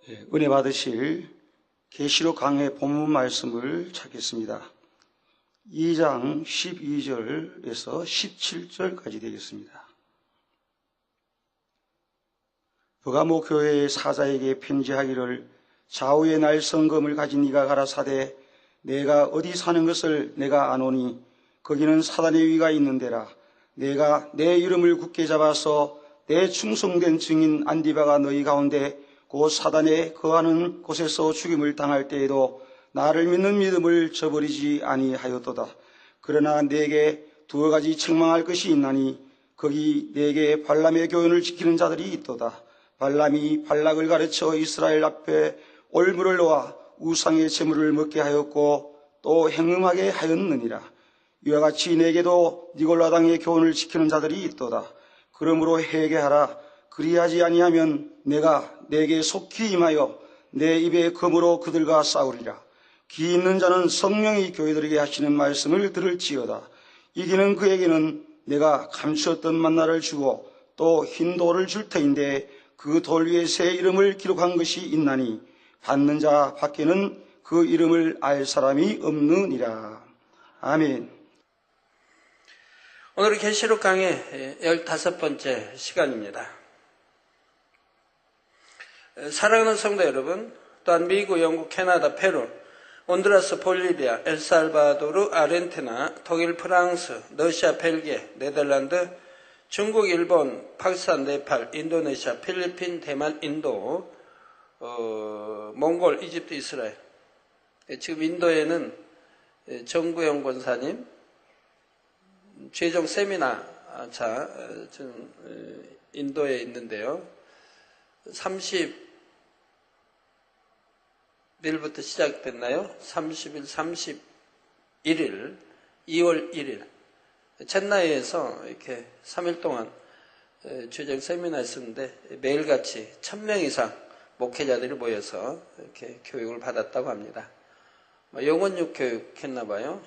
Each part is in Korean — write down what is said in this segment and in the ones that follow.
은혜 받으실 계시록 강해 본문 말씀을 찾겠습니다. 2장 12절에서 17절까지 되겠습니다. 버가모 교회의 사자에게 편지하기를 좌우의 날 성검을 가진 이가 가라사대 내가 어디 사는 것을 내가 아노니 거기는 사단의 위가 있는 데라. 내가 내 이름을 굳게 잡아서 내 충성된 증인 안디바가 너희 가운데 곧 사단에 거하는 곳에서 죽임을 당할 때에도 나를 믿는 믿음을 저버리지 아니하였도다. 그러나 내게 두 가지 책망할 것이 있나니 거기 내게 발람의 교훈을 지키는 자들이 있도다. 발람이 발락을 가르쳐 이스라엘 앞에 올무를 놓아 우상의 제물을 먹게 하였고 또 행음하게 하였느니라. 이와 같이 내게도 니골라당의 교훈을 지키는 자들이 있도다. 그러므로 회개하라. 그리하지 아니하면 내가 내게 속히 임하여 내 입에 검으로 그들과 싸우리라. 귀 있는 자는 성령이 교회들에게 하시는 말씀을 들을지어다. 이기는 그에게는 내가 감추었던 만나를 주고 또 흰 돌을 줄 터인데 그 돌 위에 새 이름을 기록한 것이 있나니 받는 자 밖에는 그 이름을 알 사람이 없느니라. 아멘. 오늘은 계시록 강의 15번째 시간입니다. 사랑하는 성도 여러분, 또한 미국, 영국, 캐나다, 페루, 온두라스, 볼리비아, 엘살바도르, 아르헨티나, 독일, 프랑스, 러시아, 벨기에, 네덜란드, 중국, 일본, 파키스탄, 네팔, 인도네시아, 필리핀, 대만, 인도, 몽골, 이집트, 이스라엘. 지금 인도에는 정구영 권사님 최종 세미나차 지금 인도에 있는데요. 30일부터 시작됐나요? 30일, 31일, 2월 1일 첸나이에서 이렇게 3일 동안 최종 세미나 했었는데 매일같이 1000명 이상 목회자들이 모여서 이렇게 교육을 받았다고 합니다. 영원육 교육 했나 봐요.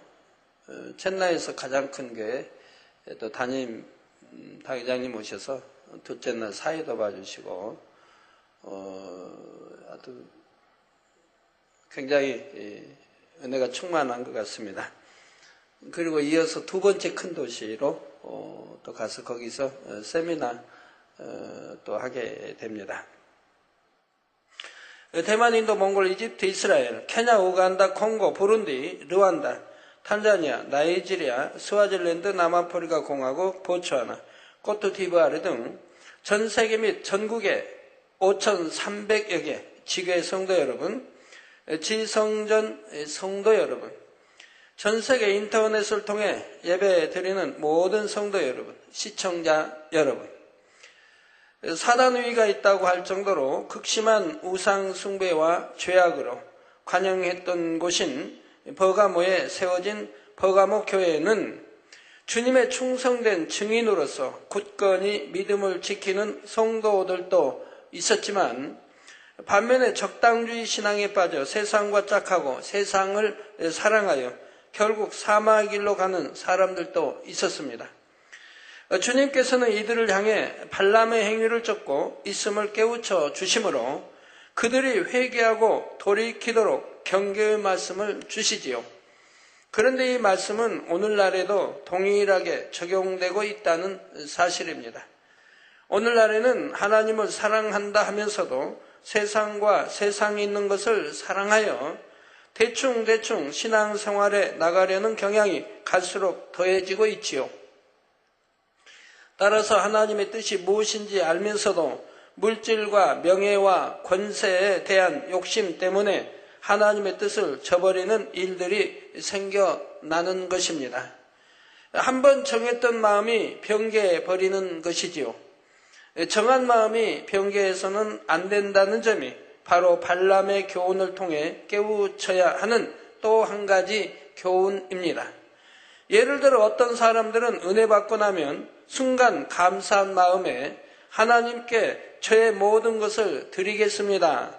첸나이에서 가장 큰 교회 또 담임 당회장님 오셔서 둘째 날 사회도 봐주시고 아주 굉장히 은혜가 충만한 것 같습니다. 그리고 이어서 두 번째 큰 도시로 또 가서 거기서 세미나 또 하게 됩니다. 대만, 인도, 몽골, 이집트, 이스라엘, 케냐, 우간다, 콩고, 부룬디, 르완다, 탄자니아, 나이지리아, 스와질랜드, 남아프리카 공화국, 보츠와나, 코트디부아르 등 전 세계 및 전국의 5,300여 개 지교회 성도 여러분, 지성전 성도 여러분, 전 세계 인터넷을 통해 예배 드리는 모든 성도 여러분, 시청자 여러분, 사단 위기가 있다고 할 정도로 극심한 우상 숭배와 죄악으로 관영했던 곳인 버가모에 세워진 버가모 교회는 주님의 충성된 증인으로서 굳건히 믿음을 지키는 성도들도 있었지만 반면에 적당주의 신앙에 빠져 세상과 짝하고 세상을 사랑하여 결국 사망의 길로 가는 사람들도 있었습니다. 주님께서는 이들을 향해 발람의 행위를 쫓고 있음을 깨우쳐 주심으로 그들이 회개하고 돌이키도록 경계의 말씀을 주시지요. 그런데 이 말씀은 오늘날에도 동일하게 적용되고 있다는 사실입니다. 오늘날에는 하나님을 사랑한다 하면서도 세상과 세상에 있는 것을 사랑하여 대충 신앙생활에 나가려는 경향이 갈수록 더해지고 있지요. 따라서 하나님의 뜻이 무엇인지 알면서도 물질과 명예와 권세에 대한 욕심 때문에 하나님의 뜻을 저버리는 일들이 생겨나는 것입니다. 한번 정했던 마음이 변개해 버리는 것이지요. 정한 마음이 변개해서는 안 된다는 점이 바로 발람의 교훈을 통해 깨우쳐야 하는 또 한 가지 교훈입니다. 예를 들어 어떤 사람들은 은혜 받고 나면 순간 감사한 마음에 하나님께 저의 모든 것을 드리겠습니다.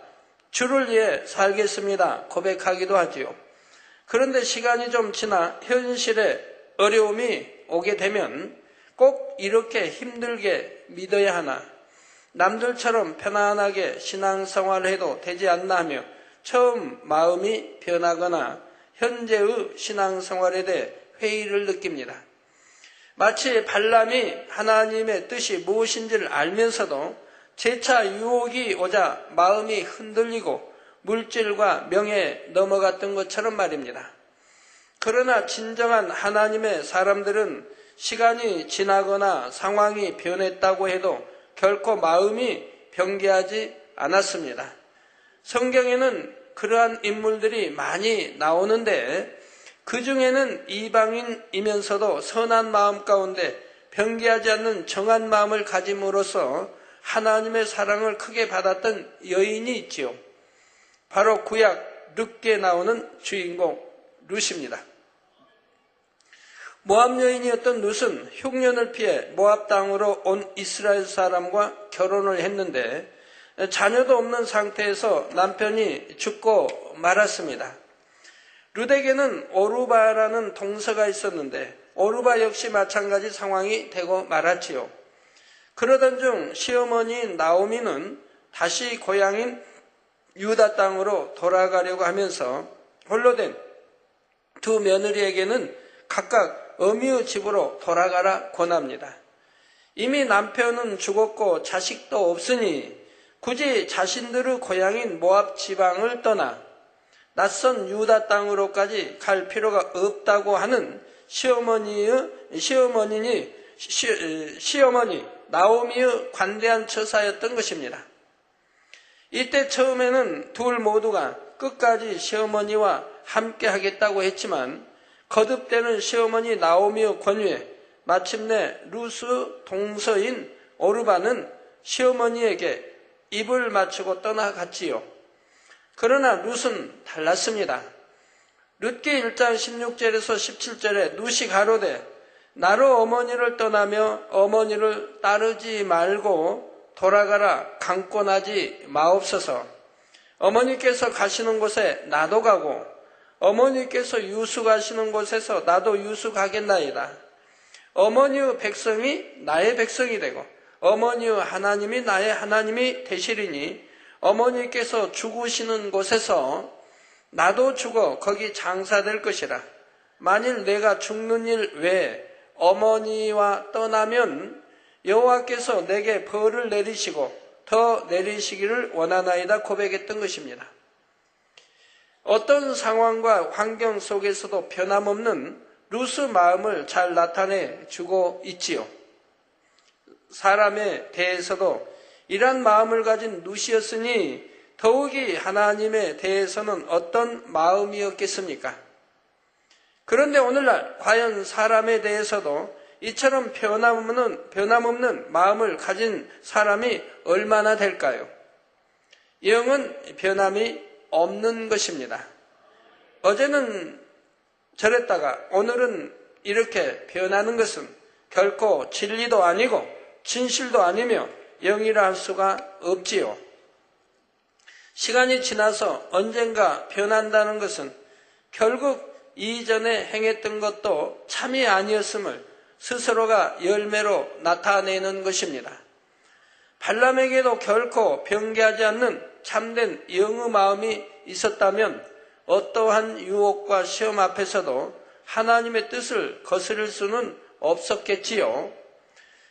주를 위해 살겠습니다. 고백하기도 하지요. 그런데 시간이 좀 지나 현실에 어려움이 오게 되면 꼭 이렇게 힘들게 믿어야 하나? 남들처럼 편안하게 신앙생활을 해도 되지 않나 하며 처음 마음이 변하거나 현재의 신앙생활에 대해 회의를 느낍니다. 마치 발람이 하나님의 뜻이 무엇인지를 알면서도 재차 유혹이 오자 마음이 흔들리고 물질과 명예에 넘어갔던 것처럼 말입니다. 그러나 진정한 하나님의 사람들은 시간이 지나거나 상황이 변했다고 해도 결코 마음이 변개하지 않았습니다. 성경에는 그러한 인물들이 많이 나오는데 그 중에는 이방인이면서도 선한 마음 가운데 변개하지 않는 정한 마음을 가짐으로써 하나님의 사랑을 크게 받았던 여인이 있지요. 바로 구약 룻기에 나오는 주인공 룻입니다. 모압 여인이었던 룻은 흉년을 피해 모압 땅으로 온 이스라엘 사람과 결혼을 했는데 자녀도 없는 상태에서 남편이 죽고 말았습니다. 룻에게는 오르바라는 동서가 있었는데 오르바 역시 마찬가지 상황이 되고 말았지요. 그러던 중 시어머니인 나오미는 다시 고향인 유다 땅으로 돌아가려고 하면서 홀로 된 두 며느리에게는 각각 어미의 집으로 돌아가라 권합니다. 이미 남편은 죽었고 자식도 없으니 굳이 자신들의 고향인 모압 지방을 떠나 낯선 유다 땅으로까지 갈 필요가 없다고 하는 시어머니 나오미의 관대한 처사였던 것입니다. 이때 처음에는 둘 모두가 끝까지 시어머니와 함께 하겠다고 했지만 거듭되는 시어머니 나오미의 권유에 마침내 룻의 동서인 오르바는 시어머니에게 입을 맞추고 떠나갔지요. 그러나 룻은 달랐습니다. 룻기 1장 16절에서 17절에 룻이 가로되 나로 어머니를 떠나며 어머니를 따르지 말고 돌아가라 강권하지 마옵소서. 어머니께서 가시는 곳에 나도 가고 어머니께서 유숙하시는 곳에서 나도 유숙하겠나이다. 어머니의 백성이 나의 백성이 되고 어머니의 하나님이 나의 하나님이 되시리니 어머니께서 죽으시는 곳에서 나도 죽어 거기 장사될 것이라. 만일 내가 죽는 일 외에 어머니와 떠나면 여호와께서 내게 벌을 내리시고 더 내리시기를 원하나이다 고백했던 것입니다. 어떤 상황과 환경 속에서도 변함없는 룻의 마음을 잘 나타내 주고 있지요. 사람에 대해서도 이러한 마음을 가진 룻이었으니 더욱이 하나님에 대해서는 어떤 마음이었겠습니까? 그런데 오늘날 과연 사람에 대해서도 이처럼 변함없는 마음을 가진 사람이 얼마나 될까요? 영은 변함이 없는 것입니다. 어제는 저랬다가 오늘은 이렇게 변하는 것은 결코 진리도 아니고 진실도 아니며 영이라 할 수가 없지요. 시간이 지나서 언젠가 변한다는 것은 결국 이전에 행했던 것도 참이 아니었음을 스스로가 열매로 나타내는 것입니다. 발람에게도 결코 변개하지 않는 참된 영의 마음이 있었다면 어떠한 유혹과 시험 앞에서도 하나님의 뜻을 거스릴 수는 없었겠지요.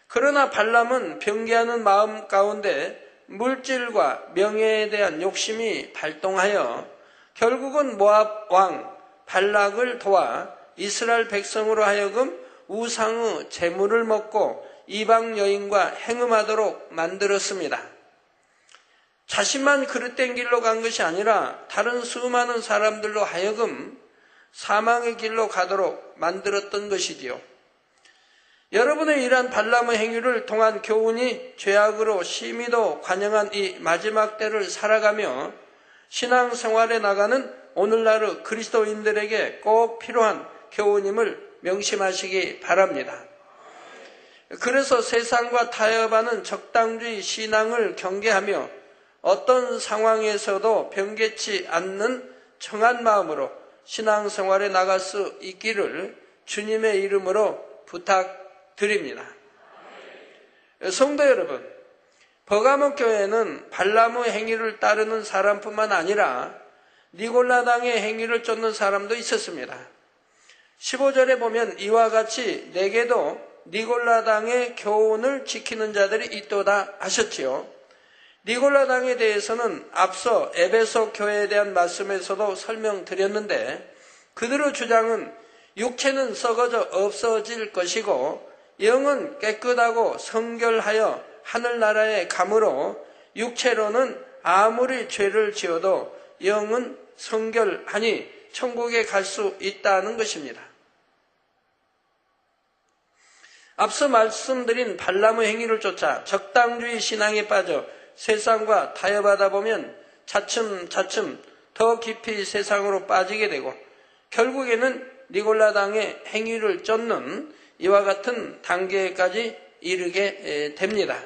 그러나 발람은 변개하는 마음 가운데 물질과 명예에 대한 욕심이 발동하여 결국은 모압 왕 발락을 도와 이스라엘 백성으로 하여금 우상의 재물을 먹고 이방 여인과 행음하도록 만들었습니다. 자신만 그릇된 길로 간 것이 아니라 다른 수많은 사람들로 하여금 사망의 길로 가도록 만들었던 것이지요. 여러분의 이러한 발람의 행위를 통한 교훈이 죄악으로 심히도 관영한 이 마지막 때를 살아가며 신앙생활에 나가는 오늘날의 그리스도인들에게 꼭 필요한 교훈임을 명심하시기 바랍니다. 그래서 세상과 타협하는 적당주의 신앙을 경계하며 어떤 상황에서도 변개치 않는 정한 마음으로 신앙생활에 나갈 수 있기를 주님의 이름으로 부탁드립니다. 성도 여러분, 버가모 교회는 발람의 행위를 따르는 사람뿐만 아니라 니골라당의 행위를 쫓는 사람도 있었습니다. 15절에 보면 이와 같이 내게도 니골라당의 교훈을 지키는 자들이 있도다 하셨지요. 니골라당에 대해서는 앞서 에베소 교회에 대한 말씀에서도 설명드렸는데, 그들의 주장은 육체는 썩어져 없어질 것이고 영은 깨끗하고 성결하여 하늘나라에 가므로 육체로는 아무리 죄를 지어도 영은 성결하니 천국에 갈 수 있다는 것입니다. 앞서 말씀드린 발람의 행위를 쫓아 적당주의 신앙에 빠져 세상과 타협하다 보면 차츰차츰 더 깊이 세상으로 빠지게 되고 결국에는 니골라당의 행위를 쫓는 이와 같은 단계까지 이르게 됩니다.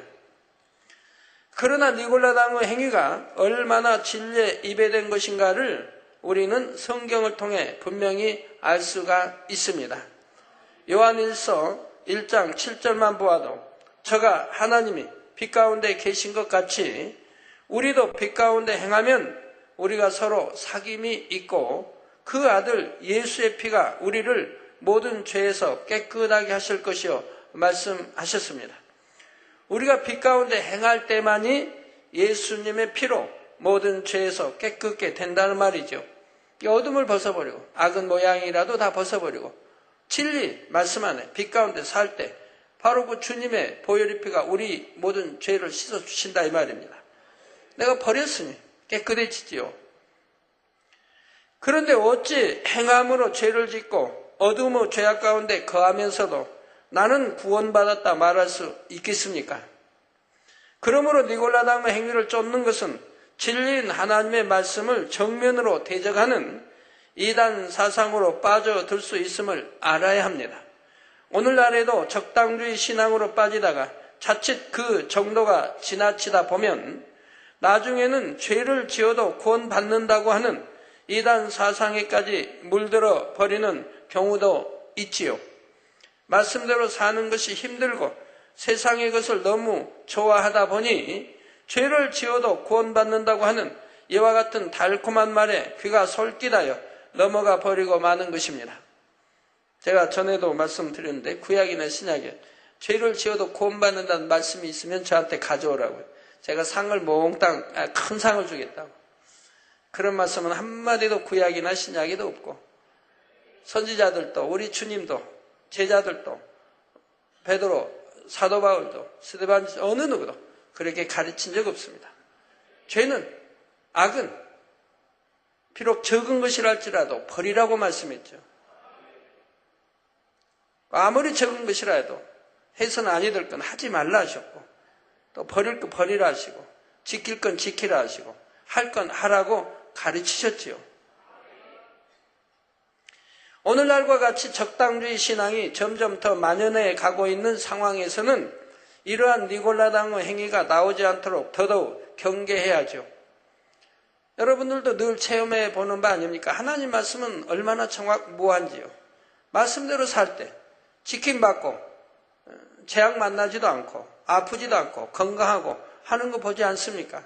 그러나 니골라당의 행위가 얼마나 진리에 입에된 것인가를 우리는 성경을 통해 분명히 알 수가 있습니다. 요한일서 1장 7절만 보아도 저가 하나님이 빛 가운데 계신 것 같이 우리도 빛 가운데 행하면 우리가 서로 사귐이 있고 그 아들 예수의 피가 우리를 모든 죄에서 깨끗하게 하실 것이요 말씀하셨습니다. 우리가 빛 가운데 행할 때만이 예수님의 피로 모든 죄에서 깨끗게 된다는 말이죠. 이 어둠을 벗어버리고 악은 모양이라도 다 벗어버리고 진리 말씀 안에 빛 가운데 살 때 바로 그 주님의 보혈의 피가 우리 모든 죄를 씻어주신다 이 말입니다. 내가 버렸으니 깨끗해지지요. 그런데 어찌 행함으로 죄를 짓고 어둠의 죄악 가운데 거하면서도 나는 구원받았다 말할 수 있겠습니까? 그러므로 니골라당의 행위를 쫓는 것은 진리인 하나님의 말씀을 정면으로 대적하는 이단 사상으로 빠져들 수 있음을 알아야 합니다. 오늘날에도 적당주의 신앙으로 빠지다가 자칫 그 정도가 지나치다 보면 나중에는 죄를 지어도 구원받는다고 하는 이단 사상에까지 물들어 버리는 경우도 있지요. 말씀대로 사는 것이 힘들고 세상의 것을 너무 좋아하다 보니 죄를 지어도 구원받는다고 하는 이와 같은 달콤한 말에 귀가 솔깃하여 넘어가 버리고 마는 것입니다. 제가 전에도 말씀드렸는데 구약이나 신약에 죄를 지어도 구원받는다는 말씀이 있으면 저한테 가져오라고요. 제가 상을 몽땅 큰 상을 주겠다고. 그런 말씀은 한마디도 구약이나 신약에도 없고 선지자들도 우리 주님도 제자들도 베드로, 사도 바울도 스데반 어느 누구도 그렇게 가르친 적 없습니다. 죄는 악은 비록 적은 것이랄지라도 버리라고 말씀했죠. 아무리 적은 것이라 해도 해서는 아니 될 건 하지 말라 하셨고 또 버릴 거 버리라 하시고 지킬 건 지키라 하시고 할 건 하라고 가르치셨지요. 오늘날과 같이 적당주의 신앙이 점점 더 만연해 가고 있는 상황에서는 이러한 니골라당의 행위가 나오지 않도록 더더욱 경계해야죠. 여러분들도 늘 체험해 보는 바 아닙니까? 하나님 말씀은 얼마나 정확무한지요. 말씀대로 살 때 지킴받고 재앙 만나지도 않고 아프지도 않고 건강하고 하는 거 보지 않습니까?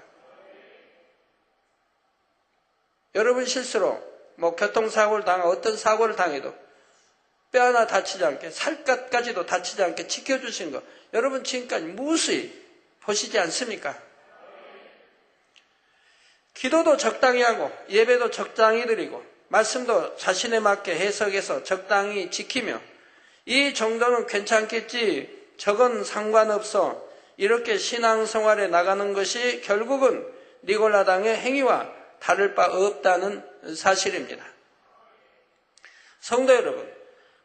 여러분 실수로 교통사고를 당하고 어떤 사고를 당해도 뼈 하나 다치지 않게 살갗까지도 다치지 않게 지켜주신 거 여러분 지금까지 무수히 보시지 않습니까? 기도도 적당히 하고 예배도 적당히 드리고 말씀도 자신에 맞게 해석해서 적당히 지키며 이 정도는 괜찮겠지 저건 상관없어 이렇게 신앙생활에 나가는 것이 결국은 니골라당의 행위와 다를 바 없다는 사실입니다. 성도 여러분,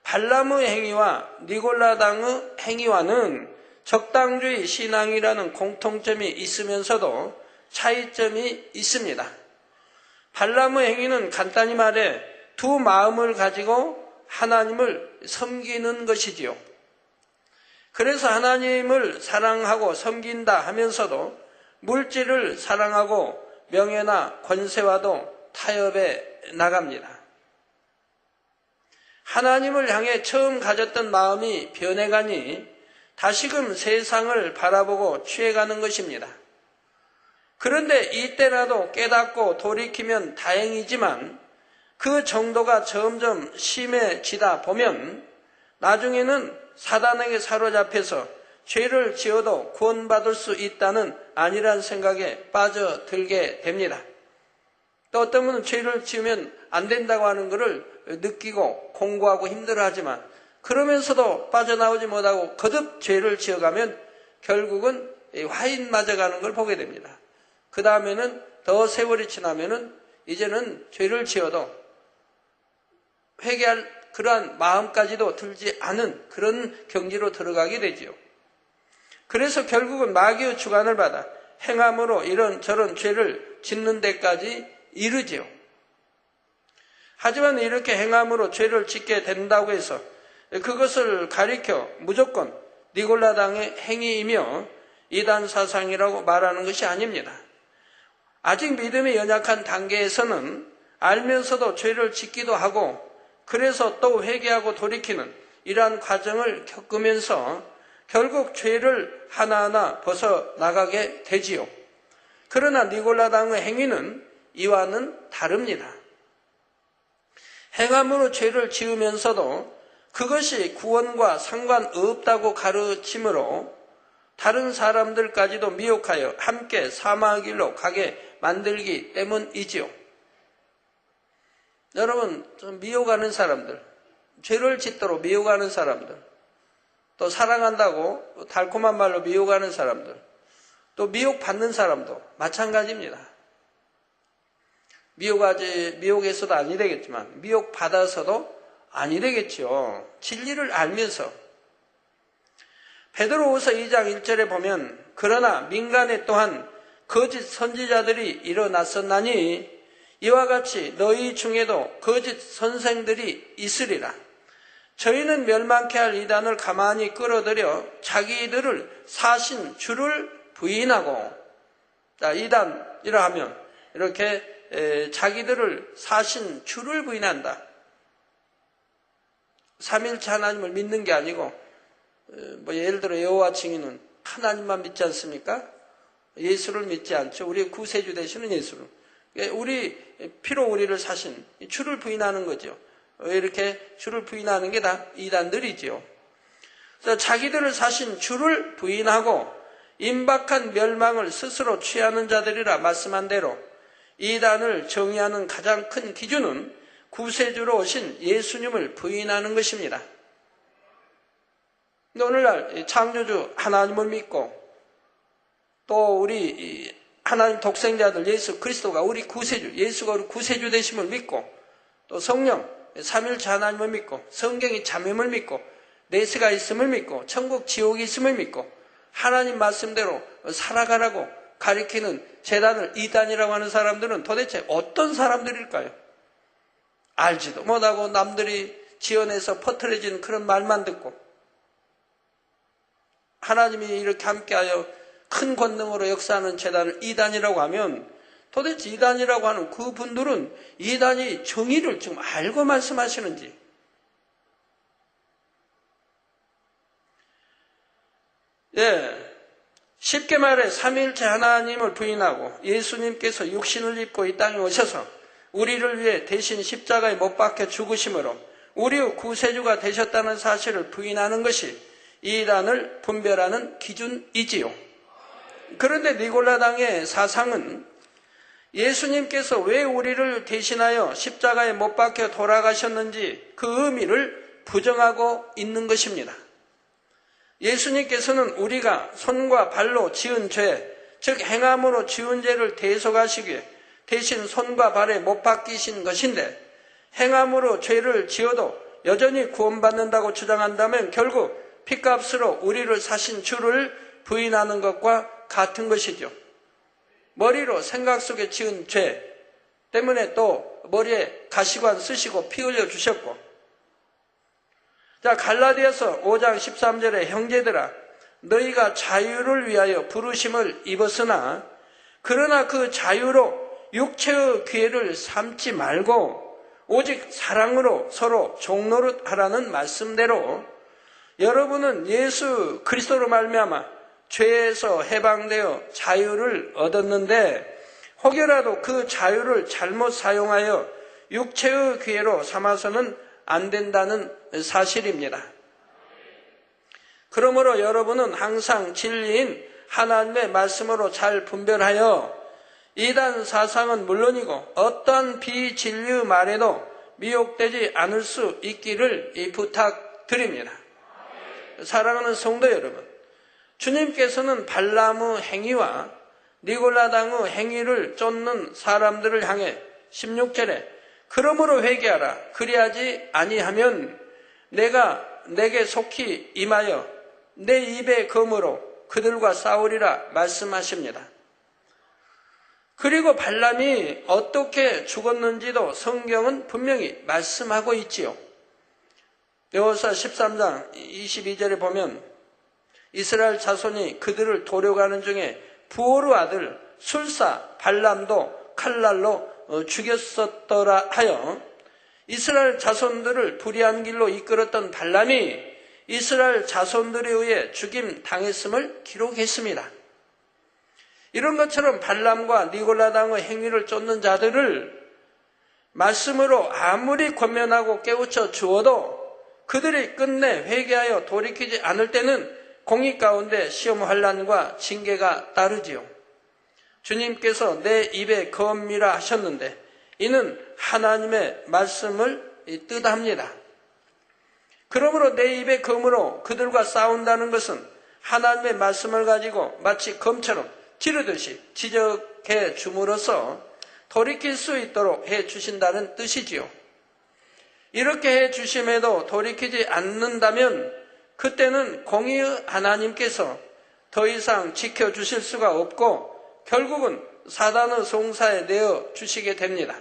발람의 행위와 니골라당의 행위와는 적당주의 신앙이라는 공통점이 있으면서도 차이점이 있습니다. 발람의 행위는 간단히 말해 두 마음을 가지고 하나님을 섬기는 것이지요. 그래서 하나님을 사랑하고 섬긴다 하면서도 물질을 사랑하고 명예나 권세와도 타협해 나갑니다. 하나님을 향해 처음 가졌던 마음이 변해가니 다시금 세상을 바라보고 취해가는 것입니다. 그런데 이때라도 깨닫고 돌이키면 다행이지만 그 정도가 점점 심해지다 보면 나중에는 사단에게 사로잡혀서 죄를 지어도 구원받을 수 있다는 아니란 생각에 빠져들게 됩니다. 또 어떤 분은 죄를 지으면 안 된다고 하는 것을 느끼고 공부하고 힘들어하지만 그러면서도 빠져나오지 못하고 거듭 죄를 지어가면 결국은 화인 맞아가는 걸 보게 됩니다. 그 다음에는 더 세월이 지나면은 이제는 죄를 지어도 회개할 그러한 마음까지도 들지 않은 그런 경지로 들어가게 되지요. 그래서 결국은 마귀의 주관을 받아 행함으로 이런저런 죄를 짓는 데까지 이르지요. 하지만 이렇게 행함으로 죄를 짓게 된다고 해서 그것을 가리켜 무조건 니골라당의 행위이며 이단 사상이라고 말하는 것이 아닙니다. 아직 믿음이 연약한 단계에서는 알면서도 죄를 짓기도 하고 그래서 또 회개하고 돌이키는 이러한 과정을 겪으면서 결국 죄를 하나하나 벗어나가게 되지요. 그러나 니골라당의 행위는 이와는 다릅니다. 행함으로 죄를 지으면서도 그것이 구원과 상관없다고 가르치므로 다른 사람들까지도 미혹하여 함께 사망의 길로 가게 만들기 때문이지요. 여러분, 좀 미혹하는 사람들, 죄를 짓도록 미혹하는 사람들, 또 사랑한다고 달콤한 말로 미혹하는 사람들, 또 미혹받는 사람도 마찬가지입니다. 미혹해서도 아니 되겠지만 미혹받아서도 아니 되겠죠. 진리를 알면서. 베드로후서 2장 1절에 보면 그러나 민간에 또한 거짓 선지자들이 일어났었나니 이와 같이 너희 중에도 거짓 선생들이 있으리라. 저희는 멸망케 할 이단을 가만히 끌어들여 자기들을 사신 주를 부인하고, 자, 이단이라 하면 이렇게 자기들을 사신 주를 부인한다. 삼일체 하나님을 믿는 게 아니고 예를 들어 여호와 증인은 하나님만 믿지 않습니까? 예수를 믿지 않죠. 우리의 구세주 되시는 예수를. 우리 피로 우리를 사신 주를 부인하는 거죠. 이렇게 주를 부인하는 게 다 이단들이지요. 그래서 자기들을 사신 주를 부인하고 임박한 멸망을 스스로 취하는 자들이라 말씀한 대로 이단을 정의하는 가장 큰 기준은 구세주로 오신 예수님을 부인하는 것입니다. 오늘날 창조주 하나님을 믿고 또 우리 하나님 독생자들 예수 그리스도가 우리 구세주, 예수가 우리 구세주 되심을 믿고 또 성령, 삼일체 하나님을 믿고 성경의 잠임을 믿고 내세가 있음을 믿고 천국 지옥이 있음을 믿고 하나님 말씀대로 살아가라고 가리키는 재단을 이단이라고 하는 사람들은 도대체 어떤 사람들일까요? 알지도 못하고 남들이 지어내서 퍼뜨려진 그런 말만 듣고 하나님이 이렇게 함께하여 큰 권능으로 역사하는 재단을 이단이라고 하면 도대체 이단이라고 하는 그 분들은 이단이 정의를 좀 알고 말씀하시는지, 쉽게 말해 삼위일체 하나님을 부인하고 예수님께서 육신을 입고 이 땅에 오셔서 우리를 위해 대신 십자가에 못 박혀 죽으심으로 우리의 구세주가 되셨다는 사실을 부인하는 것이 이단을 분별하는 기준이지요. 그런데 니골라당의 사상은 예수님께서 왜 우리를 대신하여 십자가에 못 박혀 돌아가셨는지 그 의미를 부정하고 있는 것입니다. 예수님께서는 우리가 손과 발로 지은 죄, 즉 행함으로 지은 죄를 대속하시기 위해 대신 손과 발에 못 박히신 것인데 행함으로 죄를 지어도 여전히 구원받는다고 주장한다면 결국 핏값으로 우리를 사신 주를 부인하는 것과 같은 것이죠. 머리로 생각 속에 지은 죄 때문에 또 머리에 가시관 쓰시고 피 흘려 주셨고, 자, 갈라디아서 5장 13절에 형제들아 너희가 자유를 위하여 부르심을 입었으나 그러나 그 자유로 육체의 기회를 삼지 말고 오직 사랑으로 서로 종노릇하라는 말씀대로 여러분은 예수 그리스도로 말미암아 죄에서 해방되어 자유를 얻었는데 혹여라도 그 자유를 잘못 사용하여 육체의 기회로 삼아서는 안 된다는 사실입니다. 그러므로 여러분은 항상 진리인 하나님의 말씀으로 잘 분별하여 이단 사상은 물론이고 어떠한 비진리의 말에도 미혹되지 않을 수 있기를 부탁드립니다. 사랑하는 성도 여러분, 주님께서는 발람의 행위와 니골라당의 행위를 쫓는 사람들을 향해 16절에 그러므로 회개하라. 그리하지 아니하면 내가 내게 속히 임하여 내 입의 검으로 그들과 싸우리라 말씀하십니다. 그리고 발람이 어떻게 죽었는지도 성경은 분명히 말씀하고 있지요. 여호수아 13장 22절에 보면 이스라엘 자손이 그들을 도려가는 중에 부올의 아들 술사 발람도 칼날로 죽였었더라 하여 이스라엘 자손들을 불의한 길로 이끌었던 발람이 이스라엘 자손들에 의해 죽임 당했음을 기록했습니다. 이런 것처럼 발람과 니골라당의 행위를 쫓는 자들을 말씀으로 아무리 권면하고 깨우쳐 주어도 그들이 끝내 회개하여 돌이키지 않을 때는 공의 가운데 시험 환난과 징계가 따르지요. 주님께서 내 입에 검이라 하셨는데 이는 하나님의 말씀을 뜻합니다. 그러므로 내 입의 검으로 그들과 싸운다는 것은 하나님의 말씀을 가지고 마치 검처럼 찌르듯이 지적해 줌으로써 돌이킬 수 있도록 해 주신다는 뜻이지요. 이렇게 해 주심에도 돌이키지 않는다면 그때는 공의의 하나님께서 더 이상 지켜주실 수가 없고 결국은 사단의 송사에 내어 주시게 됩니다.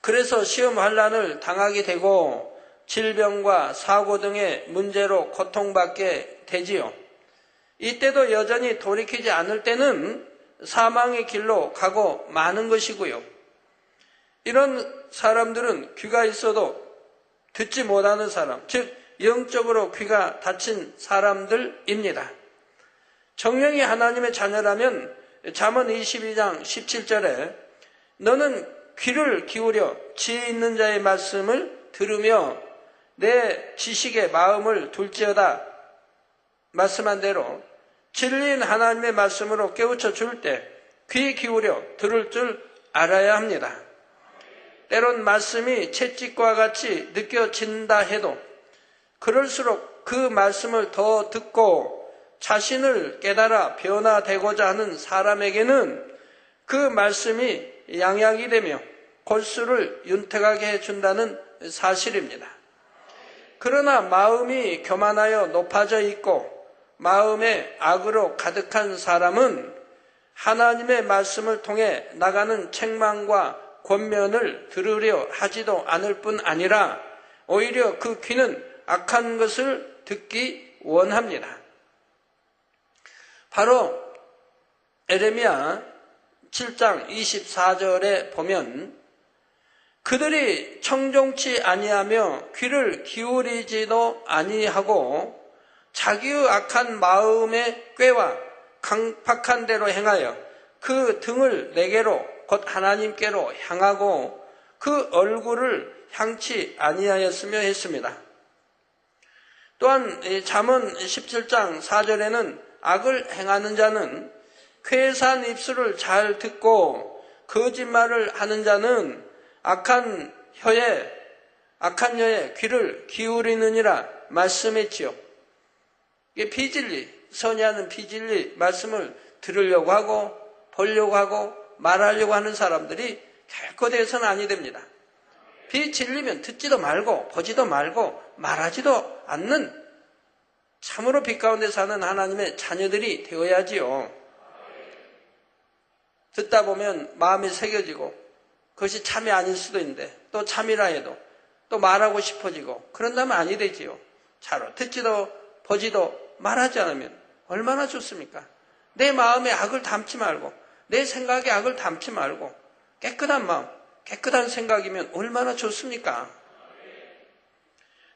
그래서 시험 환난을 당하게 되고 질병과 사고 등의 문제로 고통받게 되지요. 이때도 여전히 돌이키지 않을 때는 사망의 길로 가고 마는 것이고요. 이런 사람들은 귀가 있어도 듣지 못하는 사람, 즉 영적으로 귀가 닫힌 사람들입니다. 정령이 하나님의 자녀라면 잠언 22장 17절에 너는 귀를 기울여 지혜 있는 자의 말씀을 들으며 내 지식에 마음을 둘지어다 말씀한 대로 진리인 하나님의 말씀으로 깨우쳐 줄 때 귀 기울여 들을 줄 알아야 합니다. 때론 말씀이 채찍과 같이 느껴진다 해도 그럴수록 그 말씀을 더 듣고 자신을 깨달아 변화되고자 하는 사람에게는 그 말씀이 양약이 되며 골수를 윤택하게 해준다는 사실입니다. 그러나 마음이 교만하여 높아져 있고 마음에 악으로 가득한 사람은 하나님의 말씀을 통해 나가는 책망과 권면을 들으려 하지도 않을 뿐 아니라 오히려 그 귀는 악한 것을 듣기 원합니다. 바로 에레미야 7장 24절에 보면 그들이 청종치 아니하며 귀를 기울이지도 아니하고 자기의 악한 마음의 꾀와 강팍한 대로 행하여 그 등을 내게로 곧 하나님께로 향하고 그 얼굴을 향치 아니하였으며 했습니다. 또한 잠언 17장 4절에는 악을 행하는 자는 쾌산 입술을 잘 듣고 거짓말을 하는 자는 악한 혀에 귀를 기울이느니라 말씀했지요. 이게 비진리, 선의하는 비진리 말씀을 들으려고 하고 보려고 하고 말하려고 하는 사람들이 결코 되어서는 아니 됩니다. 비진리면 듣지도 말고 보지도 말고 말하지도 않는 참으로 빛 가운데 사는 하나님의 자녀들이 되어야지요. 듣다 보면 마음이 새겨지고 그것이 참이 아닐 수도 있는데 또 참이라 해도 또 말하고 싶어지고 그런다면 아니 되지요. 차로 듣지도 보지도 말하지 않으면 얼마나 좋습니까? 내 마음에 악을 담지 말고 내 생각에 악을 담지 말고 깨끗한 마음, 깨끗한 생각이면 얼마나 좋습니까?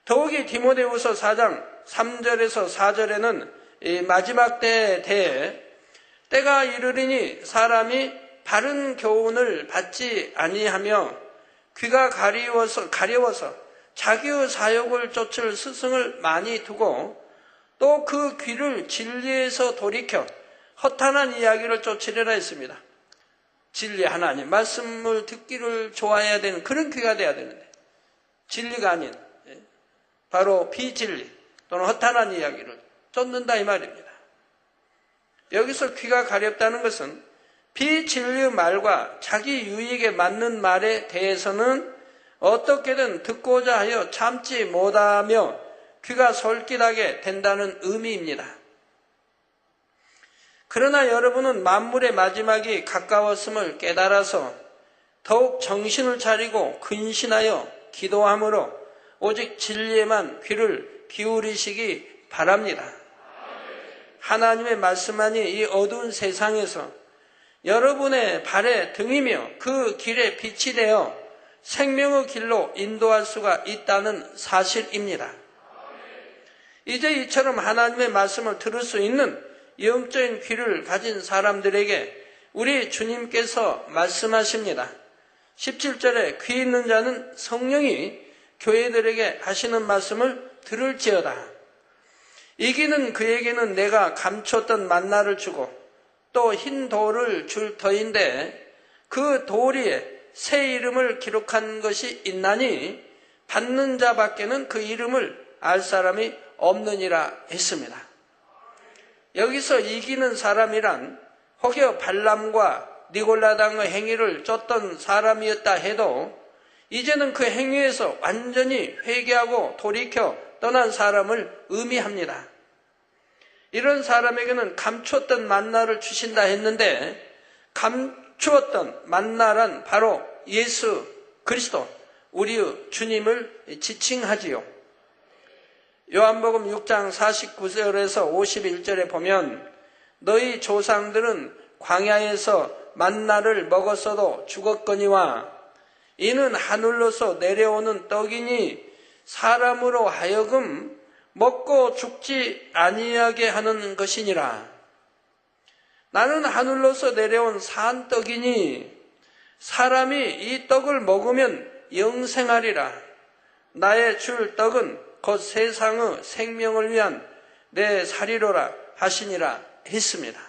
더욱이 디모데후서 4장 3절에서 4절에는 이 마지막 때에 대해 때가 이르리니 사람이 바른 교훈을 받지 아니하며 귀가 가려워서 자기의 사욕을 쫓을 스승을 많이 두고 또 그 귀를 진리에서 돌이켜 허탄한 이야기를 쫓으리라 했습니다. 진리 하나님 말씀을 듣기를 좋아해야 되는 그런 귀가 돼야 되는데 진리가 아닌 바로 비진리 또는 허탄한 이야기를 쫓는다 이 말입니다. 여기서 귀가 가렵다는 것은 비진리의 말과 자기 유익에 맞는 말에 대해서는 어떻게든 듣고자 하여 참지 못하며 귀가 솔깃하게 된다는 의미입니다. 그러나 여러분은 만물의 마지막이 가까웠음을 깨달아서 더욱 정신을 차리고 근신하여 기도함으로 오직 진리에만 귀를 기울이시기 바랍니다. 하나님의 말씀만이 이 어두운 세상에서 여러분의 발에 등이며 그 길에 빛이 되어 생명의 길로 인도할 수가 있다는 사실입니다. 이제 이처럼 하나님의 말씀을 들을 수 있는 영적인 귀를 가진 사람들에게 우리 주님께서 말씀하십니다. 17절에 귀 있는 자는 성령이 교회들에게 하시는 말씀을 들을지어다. 이기는 그에게는 내가 감췄던 만나를 주고 또 흰 돌을 줄 터인데 그 돌 위에 새 이름을 기록한 것이 있나니 받는 자밖에는 그 이름을 알 사람이 없느니라 했습니다. 여기서 이기는 사람이란 혹여 발람과 니골라당의 행위를 쫓던 사람이었다 해도 이제는 그 행위에서 완전히 회개하고 돌이켜 떠난 사람을 의미합니다. 이런 사람에게는 감추었던 만나를 주신다 했는데 감추었던 만나란 바로 예수 그리스도 우리의 주님을 지칭하지요. 요한복음 6장 49절에서 51절에 보면 너희 조상들은 광야에서 만나를 먹었어도 죽었거니와 이는 하늘로서 내려오는 떡이니 사람으로 하여금 먹고 죽지 아니하게 하는 것이니라. 나는 하늘로서 내려온 산 떡이니 사람이 이 떡을 먹으면 영생하리라. 나의 줄 떡은 곧 세상의 생명을 위한 내 살이로라 하시니라 했습니다.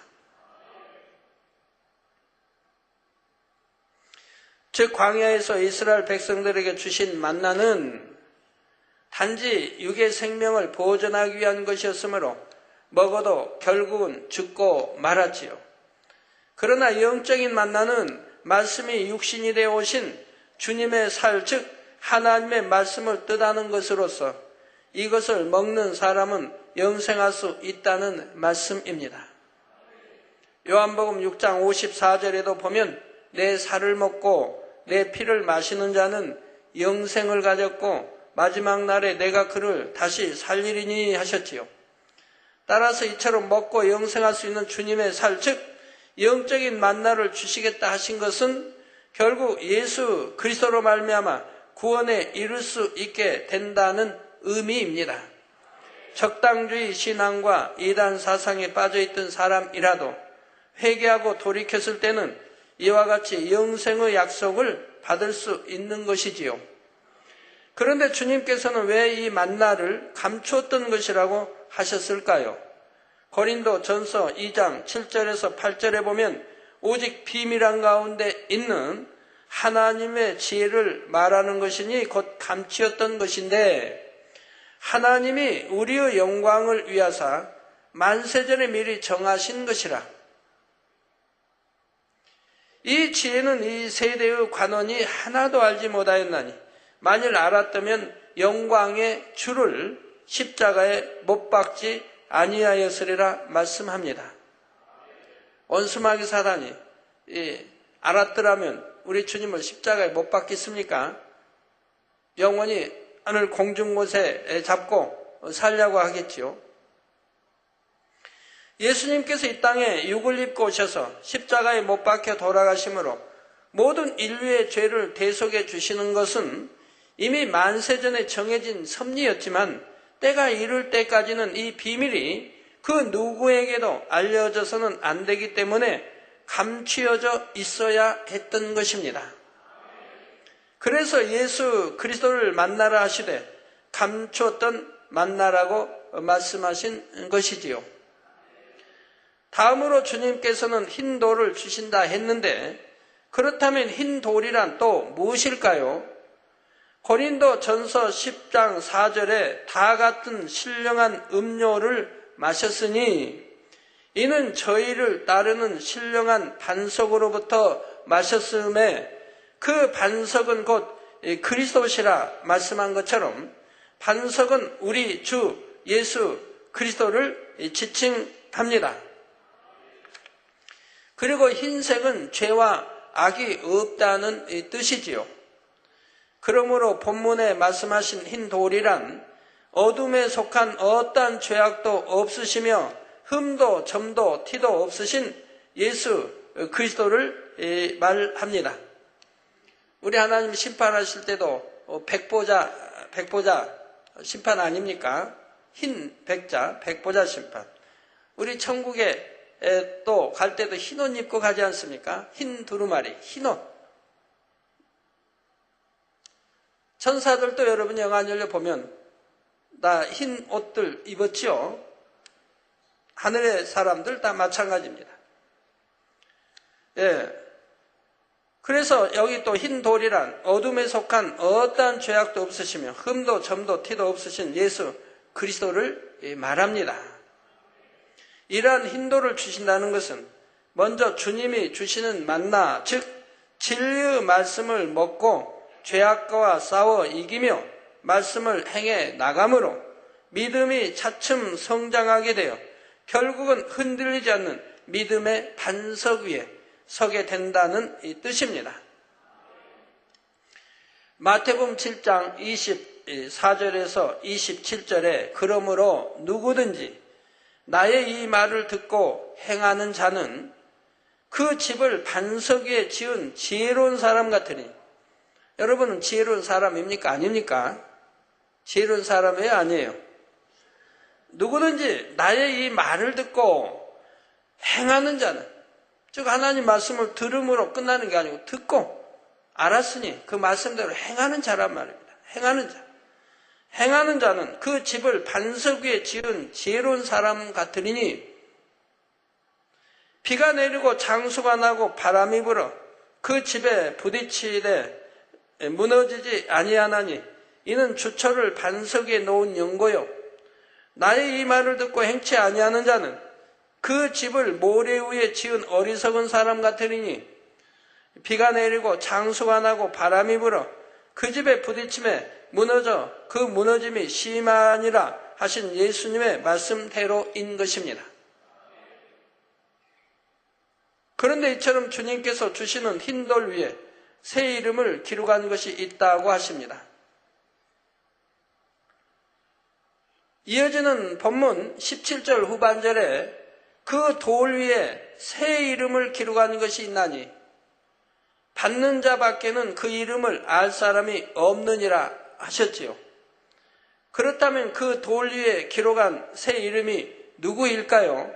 즉 광야에서 이스라엘 백성들에게 주신 만나는 단지 육의 생명을 보존하기 위한 것이었으므로 먹어도 결국은 죽고 말았지요. 그러나 영적인 만나는 말씀이 육신이 되어 오신 주님의 살, 즉 하나님의 말씀을 뜻하는 것으로서 이것을 먹는 사람은 영생할 수 있다는 말씀입니다. 요한복음 6장 54절에도 보면 내 살을 먹고 내 피를 마시는 자는 영생을 가졌고 마지막 날에 내가 그를 다시 살리리니 하셨지요. 따라서 이처럼 먹고 영생할 수 있는 주님의 살, 즉 영적인 만나를 주시겠다 하신 것은 결국 예수 그리스도로 말미암아 구원에 이를 수 있게 된다는 의미입니다. 적당주의 신앙과 이단 사상에 빠져있던 사람이라도 회개하고 돌이켰을 때는 이와 같이 영생의 약속을 받을 수 있는 것이지요. 그런데 주님께서는 왜 이 만나를 감추었던 것이라고 하셨을까요? 고린도 전서 2장 7절에서 8절에 보면 오직 비밀한 가운데 있는 하나님의 지혜를 말하는 것이니 곧 감추었던 것인데 하나님이 우리의 영광을 위하사 만세전에 미리 정하신 것이라. 이 지혜는 이 세대의 관원이 하나도 알지 못하였나니 만일 알았다면 영광의 주를 십자가에 못 박지 아니하였으리라 말씀합니다. 원수마귀 사단이 알았더라면 우리 주님을 십자가에 못 박겠습니까? 영원히 하늘 공중 곳에 잡고 살려고 하겠지요. 예수님께서 이 땅에 육을 입고 오셔서 십자가에 못 박혀 돌아가심으로 모든 인류의 죄를 대속해 주시는 것은 이미 만세전에 정해진 섭리였지만 때가 이를 때까지는 이 비밀이 그 누구에게도 알려져서는 안 되기 때문에 감추어져 있어야 했던 것입니다. 그래서 예수 그리스도를 만나라 하시되 감추었던 만나라고 말씀하신 것이지요. 다음으로 주님께서는 흰 돌을 주신다 했는데, 그렇다면 흰 돌이란 또 무엇일까요? 고린도 전서 10장 4절에 다 같은 신령한 음료를 마셨으니 이는 저희를 따르는 신령한 반석으로부터 마셨음에 그 반석은 곧 그리스도시라 말씀한 것처럼 반석은 우리 주 예수 그리스도를 지칭합니다. 그리고 흰색은 죄와 악이 없다는 뜻이지요. 그러므로 본문에 말씀하신 흰 돌이란 어둠에 속한 어떠한 죄악도 없으시며 흠도 점도 티도 없으신 예수 그리스도를 말합니다. 우리 하나님 심판하실 때도 백보자 심판 아닙니까? 흰 백자, 백보자 심판. 우리 천국에 또 갈 때도 흰 옷 입고 가지 않습니까? 흰 두루마리, 흰 옷. 천사들도 여러분 영화 열려 보면 다 흰 옷들 입었지요. 하늘의 사람들 다 마찬가지입니다. 예. 그래서 여기 또 흰 돌이란 어둠에 속한 어떠한 죄악도 없으시며 흠도 점도 티도 없으신 예수 그리스도를 말합니다. 이러한 흰 돌을 주신다는 것은 먼저 주님이 주시는 만나, 즉 진리의 말씀을 먹고 죄악과 싸워 이기며 말씀을 행해 나감으로 믿음이 차츰 성장하게 되어 결국은 흔들리지 않는 믿음의 반석 위에 서게 된다는 이 뜻입니다. 마태복음 7장 24절에서 27절에 그러므로 누구든지 나의 이 말을 듣고 행하는 자는 그 집을 반석 위에 지은 지혜로운 사람 같으니, 여러분은 지혜로운 사람입니까? 아닙니까? 지혜로운 사람이에요? 아니에요? 누구든지 나의 이 말을 듣고 행하는 자는, 즉 하나님 말씀을 들음으로 끝나는 게 아니고 듣고 알았으니 그 말씀대로 행하는 자란 말입니다. 행하는 자. 행하는 자는 그 집을 반석 위에 지은 지혜로운 사람 같으리니 비가 내리고 장수가 나고 바람이 불어 그 집에 부딪히되 무너지지 아니하나니 이는 주처를 반석 위에 놓은 연고요. 나의 이 말을 듣고 행치 아니하는 자는 그 집을 모래 위에 지은 어리석은 사람 같으리니 비가 내리고 장수가 나고 바람이 불어 그 집에 부딪힘에 무너져 그 무너짐이 심하니라 하신 예수님의 말씀대로인 것입니다. 그런데 이처럼 주님께서 주시는 흰 돌 위에 새 이름을 기록한 것이 있다고 하십니다. 이어지는 본문 17절 후반절에 그 돌 위에 새 이름을 기록한 것이 있나니 받는 자밖에는 그 이름을 알 사람이 없느니라 하셨지요. 그렇다면 그 돌 위에 기록한 새 이름이 누구일까요?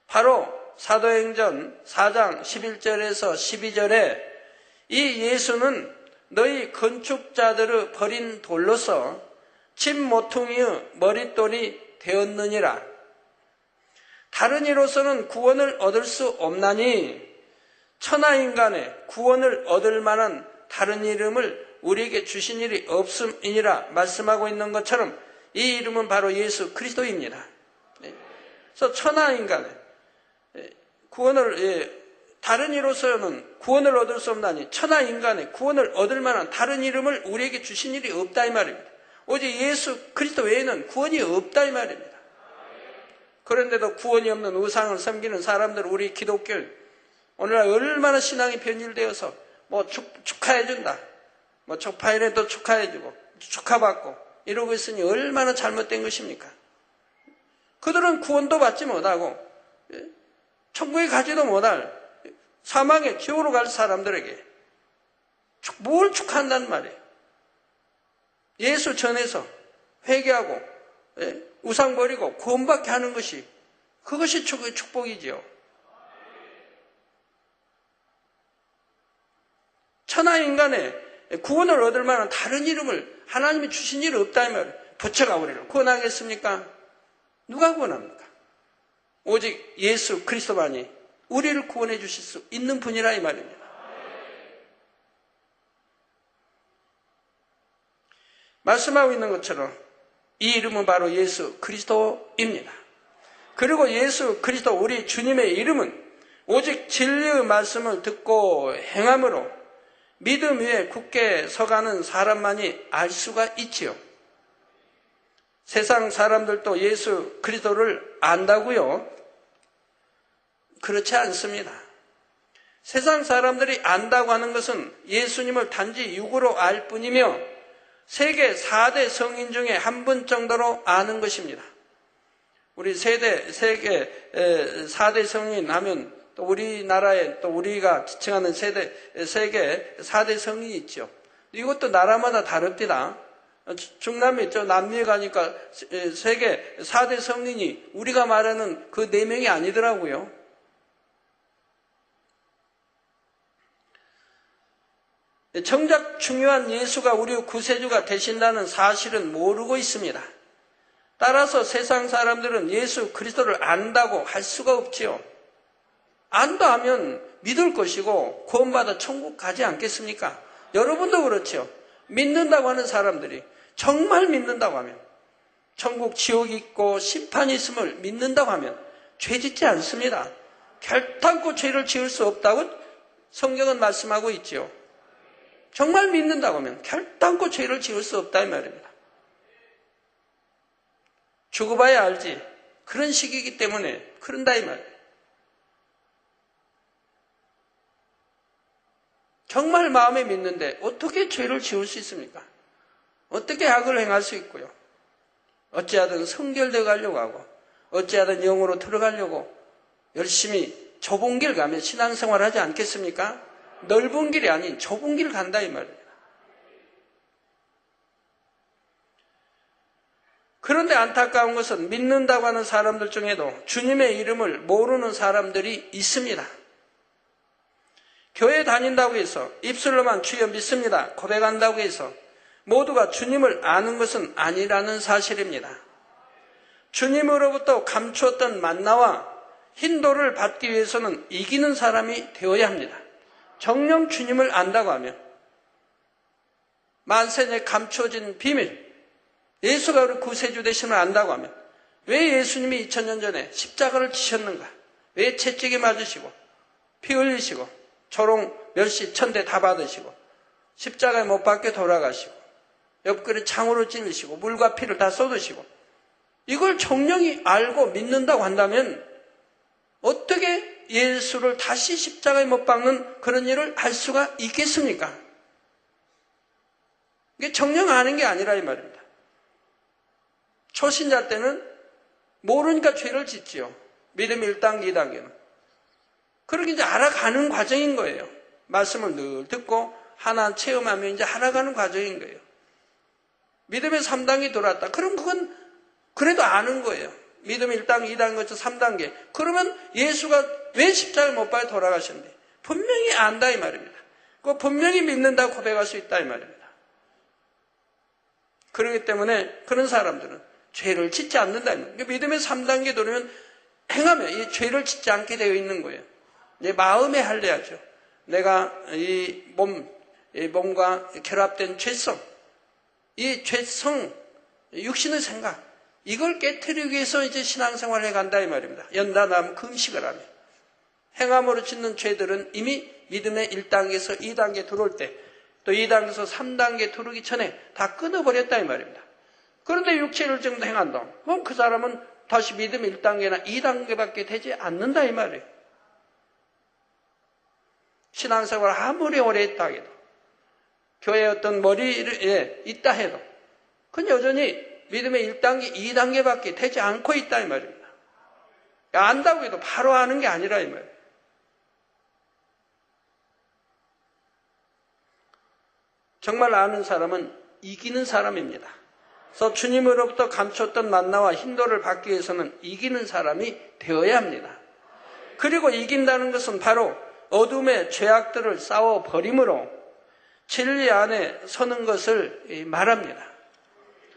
바로 사도행전 4장 11절에서 12절에 이 예수는 너희 건축자들의 버린 돌로서 집 모퉁이의 머릿돌이 되었느니라. 다른 이로서는 구원을 얻을 수 없나니 천하인간의 구원을 얻을 만한 다른 이름을 우리에게 주신 일이 없음이니라 말씀하고 있는 것처럼 이 이름은 바로 예수 그리스도입니다. 그래서 천하인간의 구원을 다른 이로서는 구원을 얻을 수 없나니 천하인간의 구원을 얻을 만한 다른 이름을 우리에게 주신 일이 없다 이 말입니다. 오직 예수 그리스도 외에는 구원이 없다 이 말입니다. 그런데도 구원이 없는 우상을 섬기는 사람들, 우리 기독교 오늘날 얼마나 신앙이 변질되어서 뭐 축하해준다, 뭐 초파일에도 축하해주고 축하받고 이러고 있으니 얼마나 잘못된 것입니까? 그들은 구원도 받지 못하고 천국에 가지도 못할 사망의 지옥으로 갈 사람들에게 뭘 축하한다는 말이에요? 예수 전에서 회개하고 우상 버리고 구원받게 하는 것이, 그것이 축복이지요. 천하 인간의 구원을 얻을 만한 다른 이름을 하나님이 주신 일이 없다 이 말이에요. 부처가 우리를 구원하겠습니까? 누가 구원합니까? 오직 예수 그리스도만이 우리를 구원해 주실 수 있는 분이라 이 말입니다. 말씀하고 있는 것처럼 이 이름은 바로 예수 그리스도입니다. 그리고 예수 그리스도 우리 주님의 이름은 오직 진리의 말씀을 듣고 행함으로 믿음 위에 굳게 서가는 사람만이 알 수가 있지요. 세상 사람들도 예수 그리스도를 안다고요? 그렇지 않습니다. 세상 사람들이 안다고 하는 것은 예수님을 단지 육으로 알 뿐이며 세계 4대 성인 중에 한 분 정도로 아는 것입니다. 우리 세계 4대 성인 하면 또 우리나라에 또 우리가 지칭하는 세계 4대 성인이 있죠. 이것도 나라마다 다릅니다. 중남미, 남미에 가니까 세계 4대 성인이 우리가 말하는 그 4명이 아니더라고요. 정작 중요한 예수가 우리 구세주가 되신다는 사실은 모르고 있습니다. 따라서 세상 사람들은 예수 그리스도를 안다고 할 수가 없지요. 안다 하면 믿을 것이고 구원받아 천국 가지 않겠습니까? 여러분도 그렇죠. 믿는다고 하는 사람들이 정말 믿는다고 하면 천국 지옥이 있고 심판이 있음을 믿는다고 하면 죄 짓지 않습니다. 결단코 죄를 지을 수 없다고 성경은 말씀하고 있지요. 정말 믿는다고 하면 결단코 죄를 지을 수 없다 이 말입니다. 죽어봐야 알지. 그런 식이기 때문에 그런다 이 말이에요. 정말 마음에 믿는데 어떻게 죄를 지을 수 있습니까? 어떻게 악을 행할 수 있고요? 어찌하든 성결되어 가려고 하고 어찌하든 영으로 들어가려고 열심히 좁은 길 가면 신앙생활 하지 않겠습니까? 넓은 길이 아닌 좁은 길 간다 이 말입니다. 그런데 안타까운 것은 믿는다고 하는 사람들 중에도 주님의 이름을 모르는 사람들이 있습니다. 교회 다닌다고 해서 입술로만 주여 믿습니다 고백한다고 해서 모두가 주님을 아는 것은 아니라는 사실입니다. 주님으로부터 감추었던 만나와 힌도를 받기 위해서는 이기는 사람이 되어야 합니다. 정녕 주님을 안다고 하면 만세에 감추어진 비밀, 예수가 우리 구세주 되심을 안다고 하면 왜 예수님이 2000년 전에 십자가를 지셨는가? 왜 채찍에 맞으시고 피 흘리시고 조롱 멸시 천대 다 받으시고 십자가에 못 박혀 돌아가시고 옆구리 창으로 찔리시고 물과 피를 다 쏟으시고 이걸 정령이 알고 믿는다고 한다면 어떻게 예수를 다시 십자가에 못 박는 그런 일을 할 수가 있겠습니까? 이게 정령 아는 게 아니라 이 말입니다. 초신자 때는 모르니까 죄를 짓지요. 믿음 1단계, 2단계는. 그렇게 이제 알아가는 과정인 거예요. 말씀을 늘 듣고 하나 체험하면 이제 알아가는 과정인 거예요. 믿음의 3단계 들어왔다. 그럼 그건 그래도 아는 거예요. 믿음 1단계, 2단계, 3단계. 그러면 예수가 왜 십자가에 못 박혀 돌아가셨는데? 분명히 안다 이 말입니다. 그 분명히 믿는다고 고백할 수 있다 이 말입니다. 그렇기 때문에 그런 사람들은 죄를 짓지 않는다 이 말입니다. 믿음의 3단계 들어오면 행하면 이 죄를 짓지 않게 되어 있는 거예요. 내 마음에 할례하죠. 내가 이 몸과 결합된 죄성, 이 죄성, 육신의 생각, 이걸 깨트리기 위해서 이제 신앙생활을 해간다 이 말입니다. 연단하면 금식을 하면. 행함으로 짓는 죄들은 이미 믿음의 1단계에서 2단계 들어올 때, 또 2단계에서 3단계 들어오기 전에 다 끊어버렸다 이 말입니다. 그런데 6, 7일 정도 행한다. 그럼 그 사람은 다시 믿음 1단계나 2단계밖에 되지 않는다 이 말이에요. 신앙생활 아무리 오래 했다 해도, 교회에 어떤 머리에 있다 해도, 그건 여전히 믿음의 1단계, 2단계밖에 되지 않고 있다 이 말입니다. 안다고 해도 바로 아는 게 아니라 이 말이에요. 정말 아는 사람은 이기는 사람입니다. 그래서 주님으로부터 감췄던 만나와 힌도를 받기 위해서는 이기는 사람이 되어야 합니다. 그리고 이긴다는 것은 바로 어둠의 죄악들을 싸워버림으로 진리 안에 서는 것을 말합니다.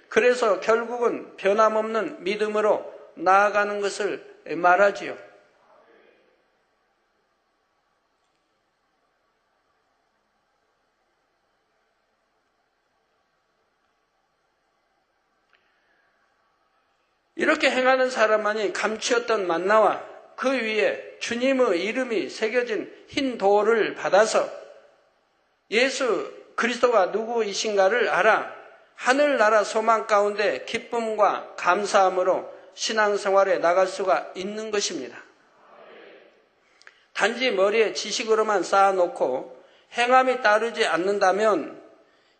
그래서 결국은 변함없는 믿음으로 나아가는 것을 말하지요. 이렇게 행하는 사람만이 감추었던 만나와 그 위에 주님의 이름이 새겨진 흰 돌을 받아서 예수 그리스도가 누구이신가를 알아 하늘나라 소망 가운데 기쁨과 감사함으로 신앙생활에 나갈 수가 있는 것입니다. 단지 머리에 지식으로만 쌓아놓고 행함이 따르지 않는다면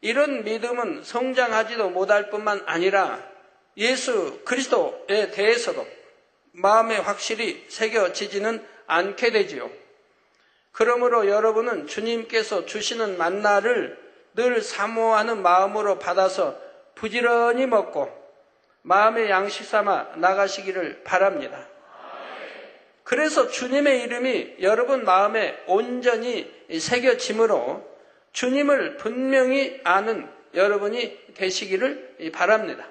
이런 믿음은 성장하지도 못할 뿐만 아니라 예수 그리스도에 대해서도 마음에 확실히 새겨지지는 않게 되지요. 그러므로 여러분은 주님께서 주시는 만나를 늘 사모하는 마음으로 받아서 부지런히 먹고 마음의 양식 삼아 나가시기를 바랍니다. 그래서 주님의 이름이 여러분 마음에 온전히 새겨짐으로 주님을 분명히 아는 여러분이 되시기를 바랍니다.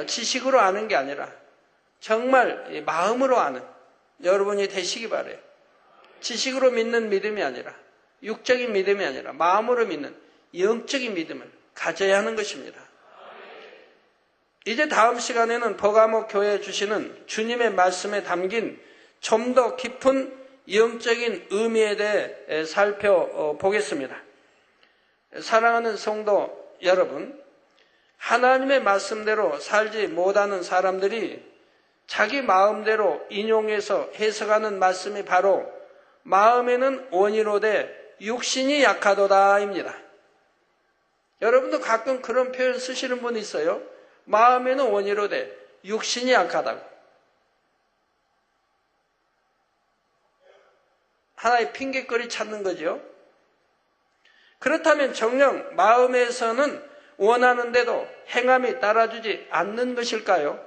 지식으로 아는 게 아니라 정말 마음으로 아는 여러분이 되시기 바라요. 지식으로 믿는 믿음이 아니라 육적인 믿음이 아니라 마음으로 믿는 영적인 믿음을 가져야 하는 것입니다. 이제 다음 시간에는 버가모 교회에 주시는 주님의 말씀에 담긴 좀 더 깊은 영적인 의미에 대해 살펴보겠습니다. 사랑하는 성도 여러분, 하나님의 말씀대로 살지 못하는 사람들이 자기 마음대로 인용해서 해석하는 말씀이 바로 마음에는 원이로되 육신이 약하도다입니다. 여러분도 가끔 그런 표현 쓰시는 분 있어요. 마음에는 원이로되 육신이 약하다고. 하나의 핑계거리 찾는 거죠. 그렇다면 정녕 마음에서는 원하는데도 행함이 따라주지 않는 것일까요?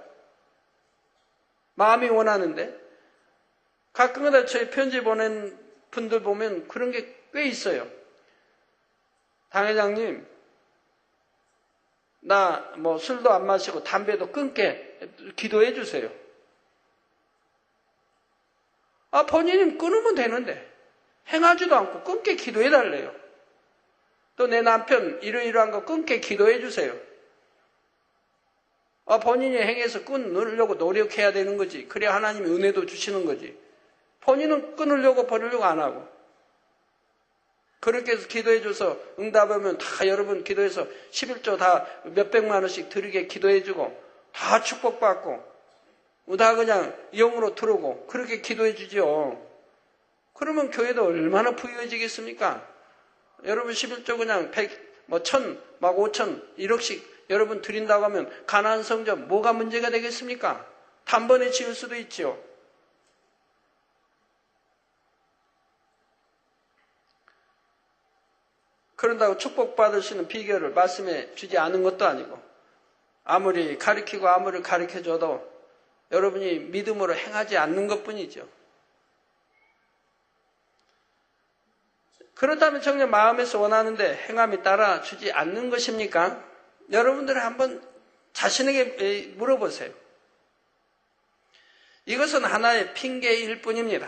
마음이 원하는데 가끔가다 저희 편지 보낸 분들 보면 그런 게 꽤 있어요. 당회장님, 나 술도 안 마시고 담배도 끊게 기도해 주세요. 본인은 끊으면 되는데 행하지도 않고 끊게 기도해 달래요. 또 내 남편 이러이러한 거 끊게 기도해 주세요. 본인이 행해서 끊으려고 노력해야 되는 거지. 그래야 하나님이 은혜도 주시는 거지. 본인은 끊으려고 버리려고 안 하고. 그렇게 해서 기도해 줘서 응답하면 다 여러분 기도해서 11조 다 몇백만 원씩 드리게 기도해 주고 다 축복받고 다 그냥 영으로 들어오고 그렇게 기도해 주죠. 그러면 교회도 얼마나 부유해지겠습니까? 여러분 11조 그냥 100, 1000, 5천, 1억씩 여러분 드린다고 하면 가나안 성전 뭐가 문제가 되겠습니까? 단번에 지을 수도 있죠. 그런다고 축복받으시는 비결을 말씀해 주지 않은 것도 아니고 아무리 가르치고 아무리 가르쳐줘도 여러분이 믿음으로 행하지 않는 것뿐이죠. 그렇다면 정녕 마음에서 원하는데 행함이 따라주지 않는 것입니까? 여러분들은 한번 자신에게 물어보세요. 이것은 하나의 핑계일 뿐입니다.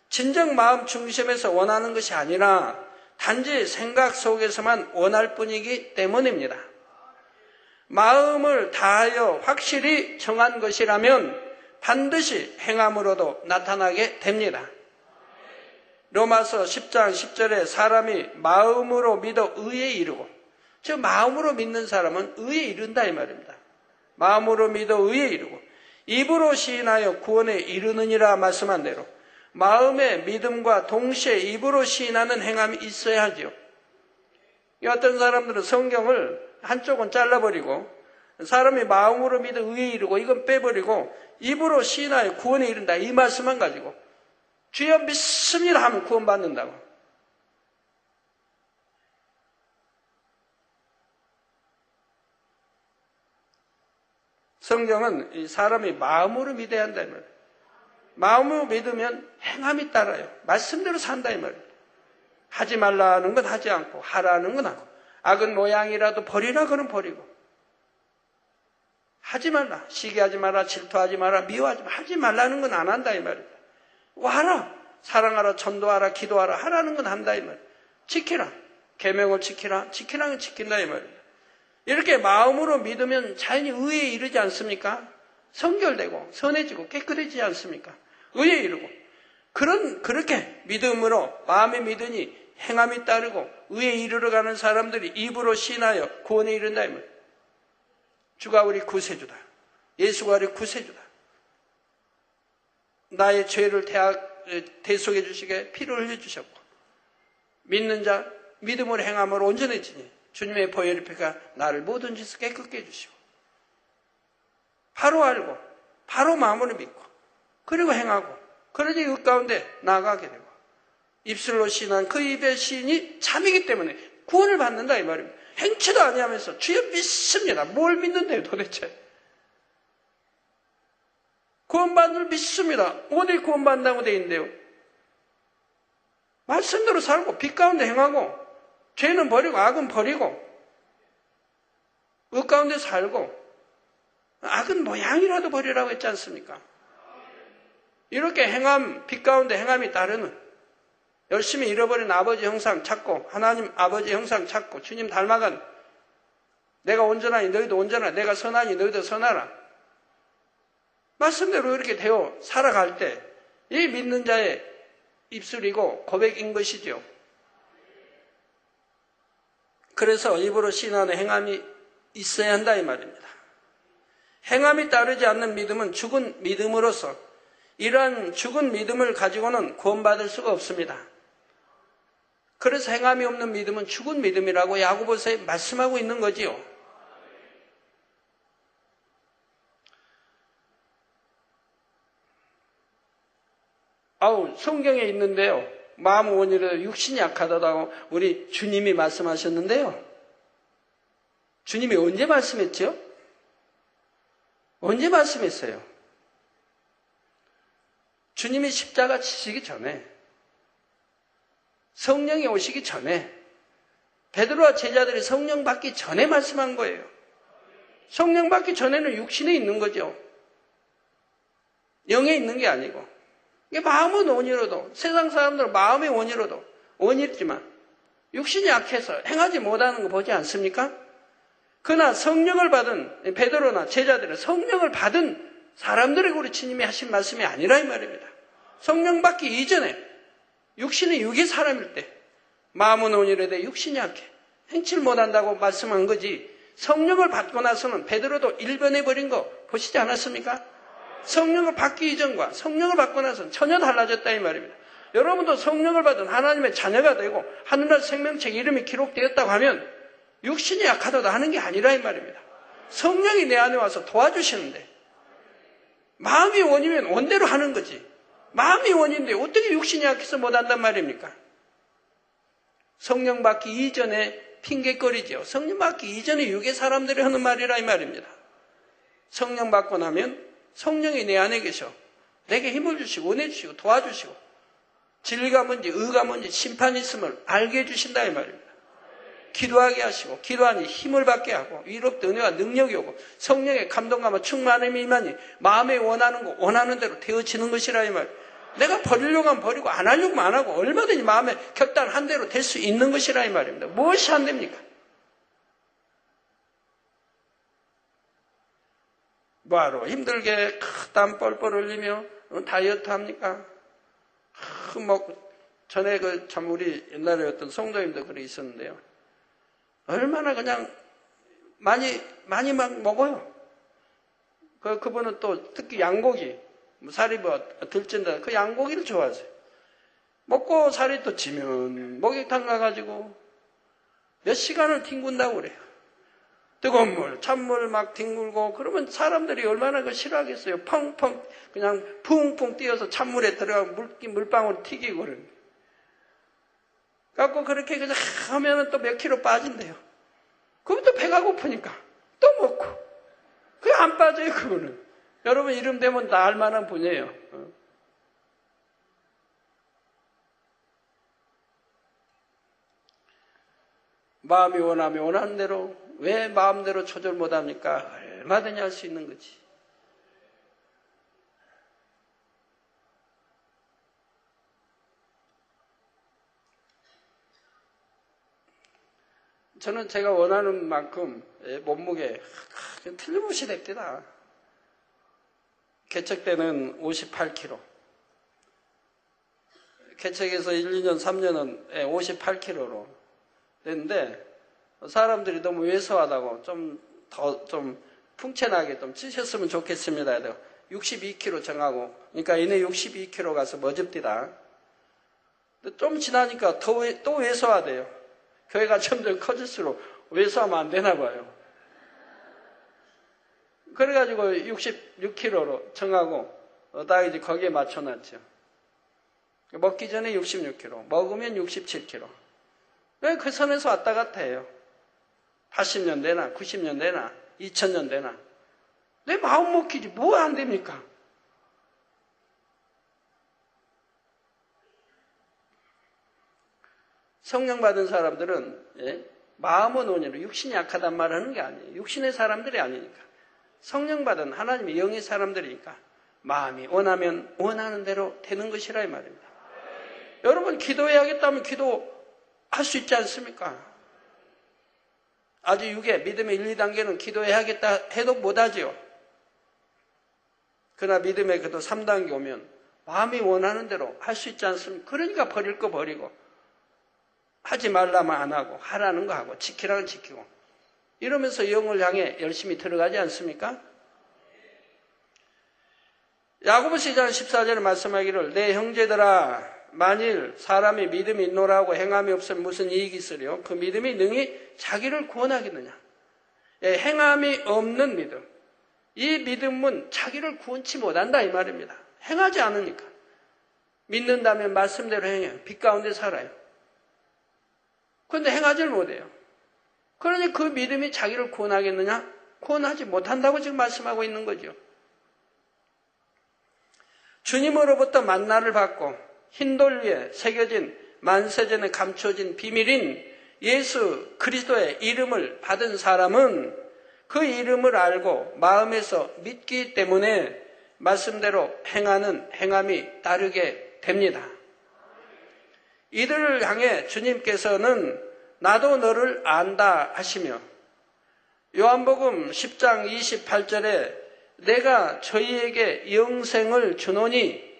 진정 마음 중심에서 원하는 것이 아니라 단지 생각 속에서만 원할 뿐이기 때문입니다. 마음을 다하여 확실히 정한 것이라면 반드시 행함으로도 나타나게 됩니다. 로마서 10장 10절에 사람이 마음으로 믿어 의에 이르고, 즉 마음으로 믿는 사람은 의에 이른다 이 말입니다. 마음으로 믿어 의에 이르고 입으로 시인하여 구원에 이르느니라 말씀한 대로 마음의 믿음과 동시에 입으로 시인하는 행함이 있어야 하죠. 어떤 사람들은 성경을 한쪽은 잘라버리고 사람이 마음으로 믿어 의에 이르고 이건 빼버리고 입으로 시인하여 구원에 이른다 이 말씀만 가지고 주여 믿습니다 하면 구원받는다고. 성경은 이 사람이 마음으로 믿어야 한다 이 말이에요. 마음으로 믿으면 행함이 따라요. 말씀대로 산다 이 말이에요. 하지 말라는 건 하지 않고 하라는 건 하고, 악은 모양이라도 버리라 그러면 버리고, 하지 말라, 시기하지 마라, 질투하지 마라, 미워하지 마라, 하지 말라는 건 안 한다 이 말이에요. 하라, 사랑하라, 전도하라, 기도하라, 하라는 건 한다 이 말이에요. 지키라, 계명을 지키라, 지키라는 지킨다 이 말이에요. 이렇게 마음으로 믿으면 자연히 의에 이르지 않습니까? 성결되고 선해지고 깨끗해지지 않습니까? 의에 이르고, 그렇게 믿음으로 마음에 믿으니 행함이 따르고 의에 이르러가는 사람들이 입으로 신하여 구원에 이른다 이 말이에요. 주가 우리 구세주다. 예수가 우리 구세주다. 나의 죄를 대속해 주시게 피를 흘려주셨고, 믿는 자 믿음으로 행함으로 온전해지니 주님의 보혈의 피가 나를 모든 짓을 깨끗게 해주시고, 바로 알고 바로 마음으로 믿고 그리고 행하고, 그러니 그 가운데 나아가게 되고, 입술로 시인한 그 입의 시인이 참이기 때문에 구원을 받는다 이 말입니다. 행치도 아니하면서 주여 믿습니다. 뭘 믿는데요 도대체? 구원받는 믿습니다. 어디 구원받는다고 되어 있는데요? 말씀대로 살고 빛 가운데 행하고, 죄는 버리고 악은 버리고, 의 가운데 살고, 악은 모양이라도 버리라고 했지 않습니까? 이렇게 행함, 빛 가운데 행함이 따르는, 열심히 잃어버린 아버지 형상 찾고, 하나님 아버지 형상 찾고, 주님 닮아간, 내가 온전하니 너희도 온전하라, 내가 선하니 너희도 선하라, 말씀대로 이렇게 되어 살아갈 때 이 믿는 자의 입술이고 고백인 것이죠. 그래서 입으로 시인하는 행함이 있어야 한다 이 말입니다. 행함이 따르지 않는 믿음은 죽은 믿음으로서, 이러한 죽은 믿음을 가지고는 구원받을 수가 없습니다. 그래서 행함이 없는 믿음은 죽은 믿음이라고 야고보서에 말씀하고 있는 거지요. 성경에 있는데요, 마음 원이라 육신이 약하다고 우리 주님이 말씀하셨는데요, 주님이 언제 말씀했죠? 언제 말씀했어요? 주님이 십자가 지시기 전에, 성령이 오시기 전에, 베드로와 제자들이 성령 받기 전에 말씀한 거예요. 성령 받기 전에는 육신에 있는 거죠. 영에 있는 게 아니고, 이게 마음은 원이로도, 세상 사람들은 마음의 원이로도 원이지만 육신이 약해서 행하지 못하는 거 보지 않습니까? 그러나 성령을 받은 베드로나 제자들은 성령을 받은 사람들에게 우리 주님이 하신 말씀이 아니라 이 말입니다. 성령 받기 이전에 육신이 육의 사람일 때 마음은 원이로도 육신이 약해 행치를 못한다고 말씀한 거지, 성령을 받고 나서는 베드로도 일변해버린 거 보시지 않았습니까? 성령을 받기 이전과 성령을 받고 나서는 전혀 달라졌다 이 말입니다. 여러분도 성령을 받은 하나님의 자녀가 되고 하늘날 생명책 이름이 기록되었다고 하면 육신이 약하다고 하는 게 아니라 이 말입니다. 성령이 내 안에 와서 도와주시는데, 마음이 원이면 원대로 하는 거지, 마음이 원인데 어떻게 육신이 약해서 못한단 말입니까? 성령 받기 이전에 핑계거리죠. 성령 받기 이전에 육의 사람들이 하는 말이라 이 말입니다. 성령 받고 나면 성령이 내 안에 계셔 내게 힘을 주시고 은혜 주시고 도와주시고, 진리가 뭔지 의가 뭔지 심판이 있음을 알게 해주신다 이 말입니다. 기도하게 하시고, 기도하니 힘을 받게 하고, 위로부터 은혜와 능력이 오고, 성령의 감동감과 충만함이 임하니 마음에 원하는 거 원하는 대로 되어지는 것이라 이 말. 내가 버리려고 하면 버리고 안 하려고 하면 안 하고 얼마든지 마음에 결단한 대로 될 수 있는 것이라 이 말입니다. 무엇이 안 됩니까? 뭐하러 힘들게 땀 뻘뻘 흘리며 다이어트 합니까? 전에 참 우리 옛날에 어떤 성도님도 그래 있었는데요, 얼마나 그냥 많이 막 먹어요. 그분은 또 특히 양고기, 살이 들찐다, 그 양고기를 좋아하세요. 먹고 살이 또 찌면 목욕탕 가가지고 몇 시간을 뒹군다고 그래요. 뜨거운 물, 찬물 막 뒹굴고, 그러면 사람들이 얼마나 그거 싫어하겠어요. 펑펑 그냥 풍풍 뛰어서 찬물에 들어가고 물방울 튀기고 그러는. 갖고 그렇게 그냥 하면은 또 몇 킬로 빠진대요. 그럼 또 배가 고프니까 또 먹고, 그게 안 빠져요, 그거는. 여러분 이름 되면 다 알만한 분이에요. 마음이 원하면 원하는 대로, 왜 마음대로 조절 못합니까? 얼마든지 할 수 있는 거지. 저는 제가 원하는 만큼 몸무게 틀림없이 됩니다. 개척 때는 58kg. 개척에서 1, 2년, 3년은 58kg로 됐는데 사람들이 너무 왜소하다고 좀 풍채나게 좀 찌셨으면 좋겠습니다. 62kg 정하고, 그러니까 이내 62kg 가서 머집디다. 좀 지나니까 또 왜소하대요. 교회가 점점 커질수록 왜소하면 안 되나 봐요. 그래가지고 66kg로 정하고 딱 이제 거기에 맞춰놨죠. 먹기 전에 66kg, 먹으면 67kg. 왜 그 선에서 왔다 갔다 해요? 80년 되나 90년 되나 2000년 되나 내 마음 먹기지 뭐 안 됩니까? 성령 받은 사람들은 마음은 온유로 육신이 약하단 말 하는 게 아니에요. 육신의 사람들이 아니니까. 성령 받은 하나님의 영의 사람들이니까 마음이 원하면 원하는 대로 되는 것이라 이 말입니다. 여러분 기도해야겠다면 기도할 수 있지 않습니까? 아주 육의 믿음의 1, 2단계는 기도해야겠다 해도 못하지요. 그러나 믿음의 그도 3단계 오면 마음이 원하는 대로 할 수 있지 않습니까? 그러니까 버릴 거 버리고 하지 말라면 안 하고 하라는 거 하고 지키라는 지키고 이러면서 영을 향해 열심히 들어가지 않습니까? 야고보서 2장 14절에 말씀하기를 내 형제들아 만일 사람이 믿음이 있노라고 행함이 없으면 무슨 이익이 있으리요? 그 믿음이 능히 자기를 구원하겠느냐? 행함이 없는 믿음. 이 믿음은 자기를 구원치 못한다 이 말입니다. 행하지 않으니까. 믿는다면 말씀대로 행해요. 빛 가운데 살아요. 그런데 행하지를 못해요. 그러니 그 믿음이 자기를 구원하겠느냐? 구원하지 못한다고 지금 말씀하고 있는 거죠. 주님으로부터 만나를 받고 흰돌 위에 새겨진 만세전에 감춰진 비밀인 예수 그리스도의 이름을 받은 사람은 그 이름을 알고 마음에서 믿기 때문에 말씀대로 행하는 행함이 따르게 됩니다. 이들을 향해 주님께서는 나도 너를 안다 하시며 요한복음 10장 28절에 내가 저희에게 영생을 주노니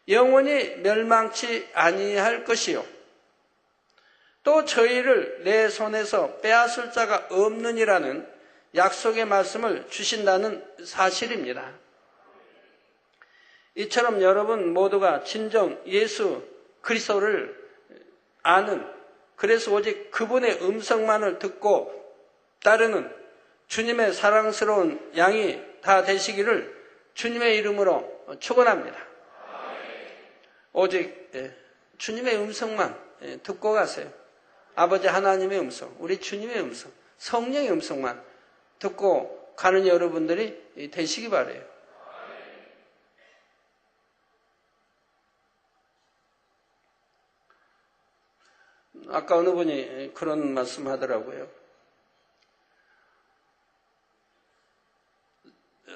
영원히 멸망치 아니할 것이요 또 저희를 내 손에서 빼앗을 자가 없느니라는 약속의 말씀을 주신다는 사실입니다. 이처럼 여러분 모두가 진정 예수 그리스도를 아는 그래서 오직 그분의 음성만을 듣고 따르는 주님의 사랑스러운 양이 다 되시기를 주님의 이름으로 축원합니다. 오직 주님의 음성만 듣고 가세요. 아버지 하나님의 음성, 우리 주님의 음성, 성령의 음성만 듣고 가는 여러분들이 되시기 바라요. 아까 어느 분이 그런 말씀 하더라고요.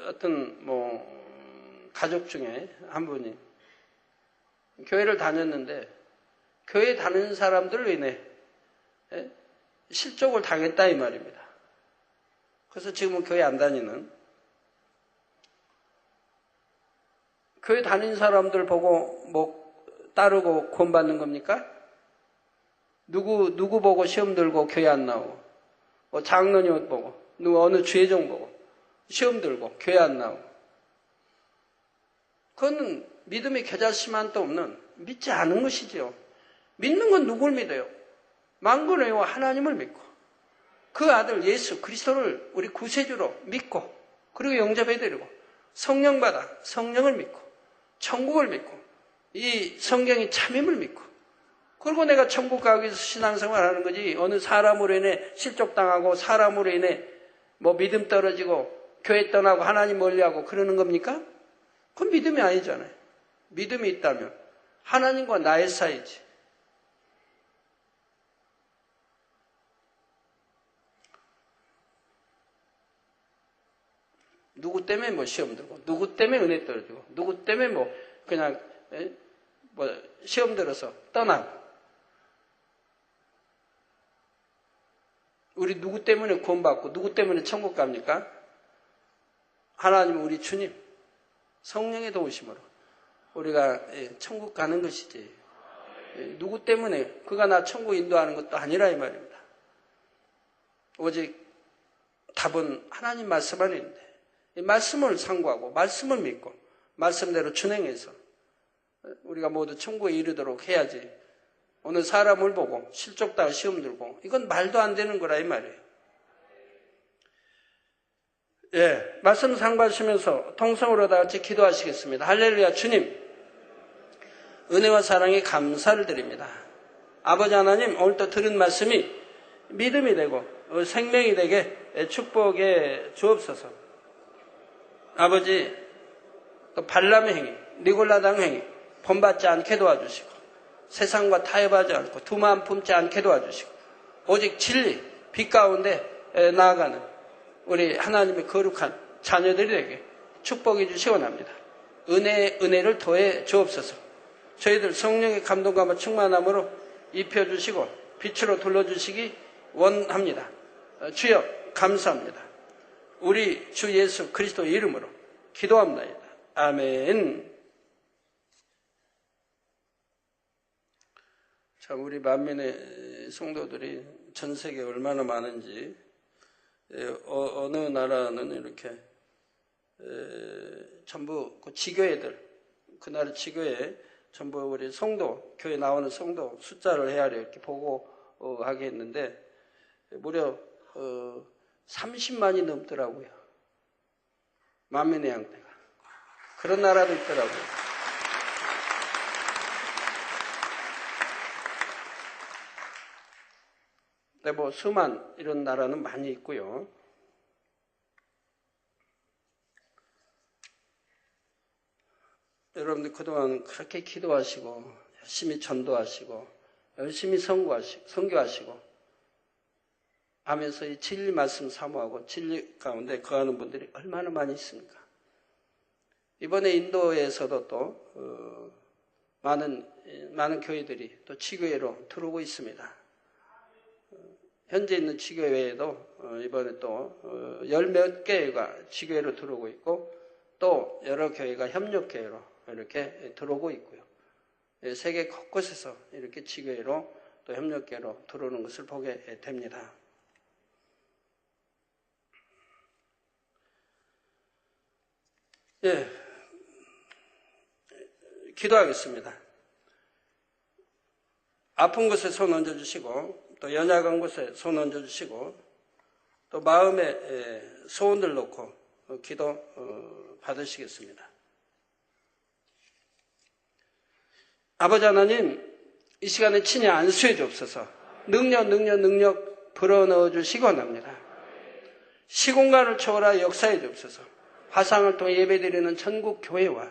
어떤 가족 중에 한 분이 교회를 다녔는데 교회 다니는 사람들로 인해 실족을 당했다 이 말입니다. 그래서 지금은 교회 안 다니는 교회 다니는 사람들 보고 따르고 구원받는 겁니까? 누구 보고 시험 들고 교회 안 나오고 장로님 옷 보고 어느 주회종 보고 시험 들고 교회 안 나오고 그건 믿음의 겨자씨만도 없는 믿지 않은 것이죠. 믿는 건 누굴 믿어요? 만군의 여호와 하나님을 믿고 그 아들 예수 그리스도를 우리 구세주로 믿고 그리고 영접해드리고 성령 받아 성령을 믿고 천국을 믿고 이 성경의 참임을 믿고 그리고 내가 천국 가기 위해서 신앙생활 하는 거지 어느 사람으로 인해 실족당하고 사람으로 인해 믿음 떨어지고 교회 떠나고 하나님 멀리하고 그러는 겁니까? 그건 믿음이 아니잖아요. 믿음이 있다면 하나님과 나의 사이지. 누구 때문에 뭐 시험 들고, 누구 때문에 은혜 떨어지고, 누구 때문에 뭐 그냥 뭐 시험 들어서 떠나고. 우리 누구 때문에 구원받고 누구 때문에 천국 갑니까? 하나님 우리 주님 성령의 도우심으로 우리가 천국 가는 것이지. 누구 때문에 그가 나 천국 인도하는 것도 아니라 이 말입니다. 오직 답은 하나님 말씀 안에 있는데 이 말씀을 상고하고 말씀을 믿고 말씀대로 준행해서 우리가 모두 천국에 이르도록 해야지. 오늘 사람을 보고 실족다가 시험 들고 이건 말도 안 되는 거라 이 말이에요. 예, 말씀 상고하시면서 통성으로 다 같이 기도하시겠습니다. 할렐루야. 주님, 은혜와 사랑에 감사를 드립니다. 아버지 하나님, 오늘 또 들은 말씀이 믿음이 되고 생명이 되게 축복해 주옵소서. 아버지, 또 발람의 행위, 니골라당 행위 본받지 않게 도와주시고 세상과 타협하지 않고 두 마음 품지 않게 도와주시고 오직 진리, 빛 가운데 나아가는 우리 하나님의 거룩한 자녀들이 되게 축복해 주시기 원합니다. 은혜를 더해 주옵소서. 저희들 성령의 감동과 충만함으로 입혀주시고 빛으로 둘러주시기 원합니다. 주여 감사합니다. 우리 주 예수 그리스도 이름으로 기도합니다. 아멘. 참 우리 만민의 성도들이 전 세계에 얼마나 많은지 어느 나라는 이렇게 전부 그 지교회들 그 나라 지교회 전부 우리 성도 교회 나오는 성도 숫자를 헤아려 이렇게 보고하게 했는데 무려 30만이 넘더라고요. 만민의 양떼가 그런 나라도 있더라고요. 근데 뭐 수만 이런 나라는 많이 있고요. 여러분들 그동안 그렇게 기도하시고 열심히 전도하시고 열심히 선교하시고 하면서 이 진리 말씀 사모하고 진리 가운데 거하는 분들이 얼마나 많이 있습니까? 이번에 인도에서도 또 많은 교회들이 또 지교회로 들어오고 있습니다. 현재 있는 지교회에도 이번에 또 10몇 개가 지교회로 들어오고 있고 또 여러 교회가 협력교회로 이렇게 들어오고 있고요. 세계 곳곳에서 이렇게 지교회로 또 협력교회로 들어오는 것을 보게 됩니다. 예, 기도하겠습니다. 아픈 곳에 손 얹어주시고 또 연약한 곳에 손 얹어주시고 또 마음에 소원들 놓고 기도 받으시겠습니다. 아버지 하나님, 이 시간에 친히 안수해 주옵소서. 능력 불어넣어 주시기 원합니다. 시공간을 초월하여 역사해 주옵소서. 화상을 통해 예배드리는 전국 교회와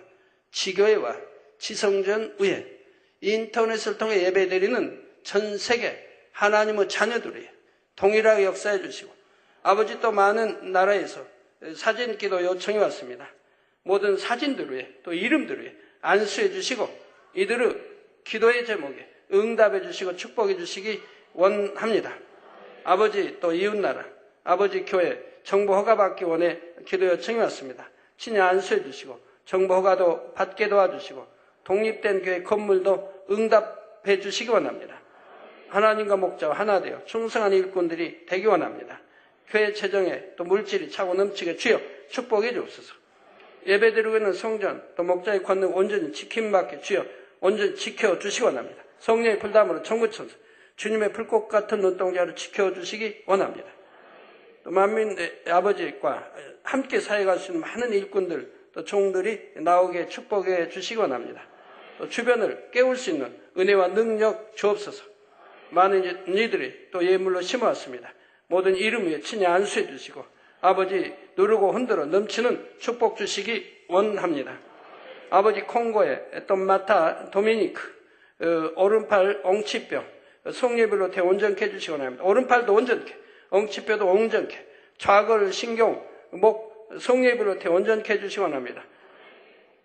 지교회와 지성전 의회, 인터넷을 통해 예배드리는 전 세계 하나님의 자녀들이 동일하게 역사해 주시고 아버지 또 많은 나라에서 사진 기도 요청이 왔습니다. 모든 사진들 위에 또 이름들 위에 안수해 주시고 이들의 기도의 제목에 응답해 주시고 축복해 주시기 원합니다. 아버지 또 이웃나라 아버지 교회 정보 허가 받기 원해 기도 요청이 왔습니다. 친히 안수해 주시고 정보 허가도 받게 도와주시고 독립된 교회 건물도 응답해 주시기 원합니다. 하나님과 목자와 하나 되어 충성한 일꾼들이 되기 원합니다. 교회 재정에 또 물질이 차고 넘치게 주여 축복해 주옵소서. 예배드리고 있는 성전 또 목자의 권능 온전히 지킴받게 주여 온전히 지켜주시기 원합니다. 성령의 불담으로 천구천사 주님의 불꽃 같은 눈동자를 지켜주시기 원합니다. 또 만민의 아버지과 함께 사역할 수 있는 많은 일꾼들 또 종들이 나오게 축복해 주시기 원합니다. 또 주변을 깨울 수 있는 은혜와 능력 주옵소서. 많은 이들이 또 예물로 심어왔습니다. 모든 이름 위에 친히 안수해 주시고 아버지 누르고 흔들어 넘치는 축복 주시기 원합니다. 아버지 콩고의 톰마타 도미니크 오른팔 엉치뼈 성례별로 온전케 해주시기 원합니다. 오른팔도 온전케, 엉치뼈도 온전케, 좌골 신경, 목 성례별로 온전케 해주시기 원합니다.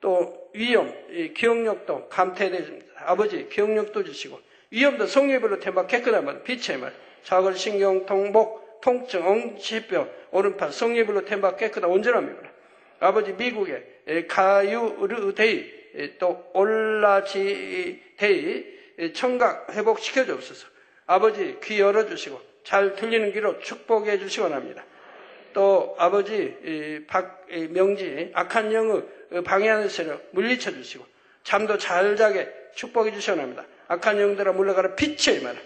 또 위염, 기억력도 감퇴되십니다. 아버지 기억력도 주시고 위염도 성례별로 막 깨끗한 말, 빛의 말, 좌골 신경통, 목 통증, 엉치뼈, 오른팔 성례별로 막 깨끗한 온전합니다. 아버지 미국의 가유르데이 또 올라지데이 청각 회복시켜 주옵소서. 아버지 귀 열어주시고 잘 들리는 귀로 축복해 주시기 원합니다. 또 아버지 박명지 악한 영의 방해하는 세력 물리쳐 주시고 잠도 잘 자게 축복해 주시기 원합니다. 악한 영들아 물러가라 빛의 말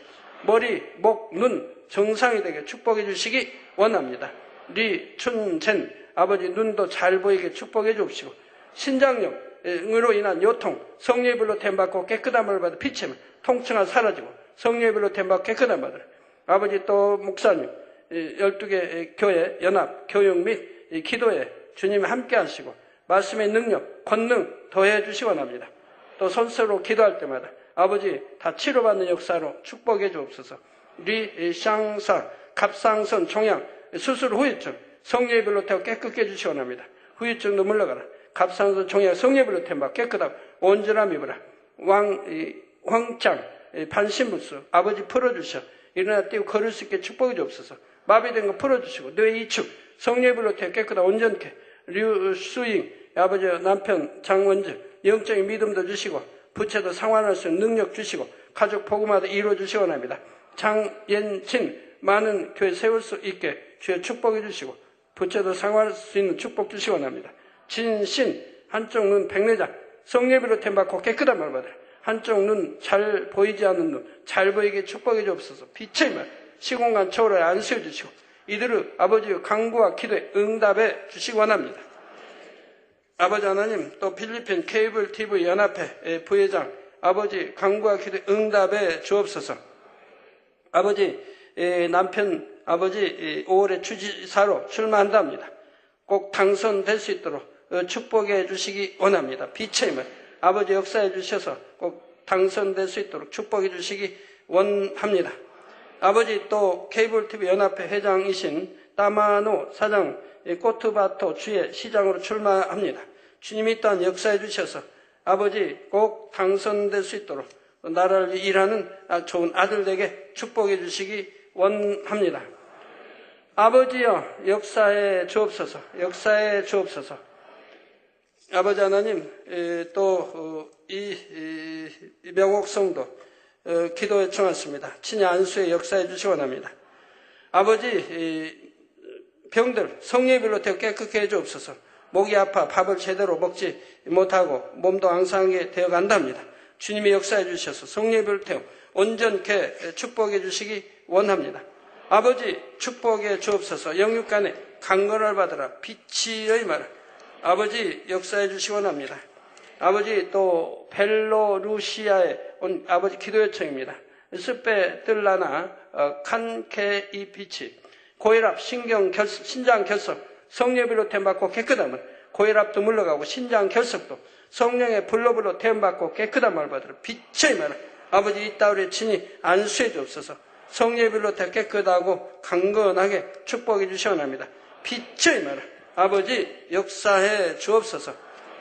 머리, 목, 눈 정상이 되게 축복해 주시기 원합니다. 리춘젠 아버지 눈도 잘 보이게 축복해 주옵시고 신장염으로 인한 요통 성례별로 템받고 깨끗함을 받아 빛의 말 통증이 사라지고 성례별로 템받고 깨끗함을 받아 아버지 또 목사님 12개 교회 연합 교육 및 기도에 주님이 함께 하시고 말씀의 능력 권능 더해 주시기 원합니다. 또 손수로 기도할 때마다 아버지 다 치료받는 역사로 축복해 주옵소서. 리샹사 갑상선 종양 수술 후유증 성례별로 태워 깨끗게 해주시기 원합니다. 후유증도 물러가라. 갑상선 종양 성례별로 태워 깨끗하고 온전함 입어라. 황장 반신불수 아버지 풀어주셔 일어나 뛰고 걸을 수 있게 축복해 주옵소서. 마비된 거 풀어주시고 뇌 이축 성례별로 태워 깨끗하고 온전케 류수잉 아버지 남편 장원주 영적인 믿음도 주시고 부채도 상환할 수 있는 능력 주시고 가족 복음화도 이루어 주시기 원합니다. 장옌친 많은 교회 세울 수 있게 주의 축복해 주시고 부채도 상환할 수 있는 축복 주시기 원합니다. 진신 한쪽 눈 백내장 성례비로 템받고 깨끗한 말 받으라. 한쪽 눈 잘 보이지 않는 눈 잘 보이게 축복해 주옵소서. 빛의 말 시공간 초월에 안수해 주시고 이들을 아버지의 강구와 기도에 응답해 주시기 원합니다. 아버지 하나님 또 필리핀 케이블 TV 연합회 부회장 아버지 강구와 기도에 응답해 주옵소서. 아버지 남편 아버지 5월에 주지사로 출마한답니다. 꼭 당선될 수 있도록 축복해 주시기 원합니다. 빛의 말 아버지 역사해 주셔서 꼭 당선될 수 있도록 축복해 주시기 원합니다. 아버지 또 케이블 TV 연합회 회장이신 따마노 사장 코트바토 주의 시장으로 출마합니다. 주님이 또한 역사해 주셔서 아버지 꼭 당선될 수 있도록 나라를 위해 일하는 좋은 아들에게 축복해 주시기 원합니다. 아버지여 역사해 주옵소서. 역사해 주옵소서. 아버지 하나님 또 이 명옥성도 기도에 청했습니다. 친히 안수에 역사해 주시기 원합니다. 아버지 병들 성례별로 되어 깨끗게 해 주옵소서. 목이 아파 밥을 제대로 먹지 못하고 몸도 앙상하게 되어 간답니다. 주님이 역사해 주셔서 성례별로 되어 온전케 축복해 주시기 원합니다. 아버지 축복해 주옵소서. 영육간에 강건을 받으라. 빛의 말 아버지 역사해 주시기 원합니다. 아버지 또 벨로루시아에 온 아버지 기도 요청입니다. 스페들라나 칸케이피치 고혈압 신장 결석 성령으로 태움받고 깨끗함을 고혈압도 물러가고 신장 결석도 성령의 불로불로 태움받고 깨끗한 말 받으라. 빛의 말 아버지 이 따위에 친히 안수해 주옵소서. 성령의 불로 깨끗하고 강건하게 축복해 주시기 원합니다. 빛의 말 아버지 역사해 주옵소서.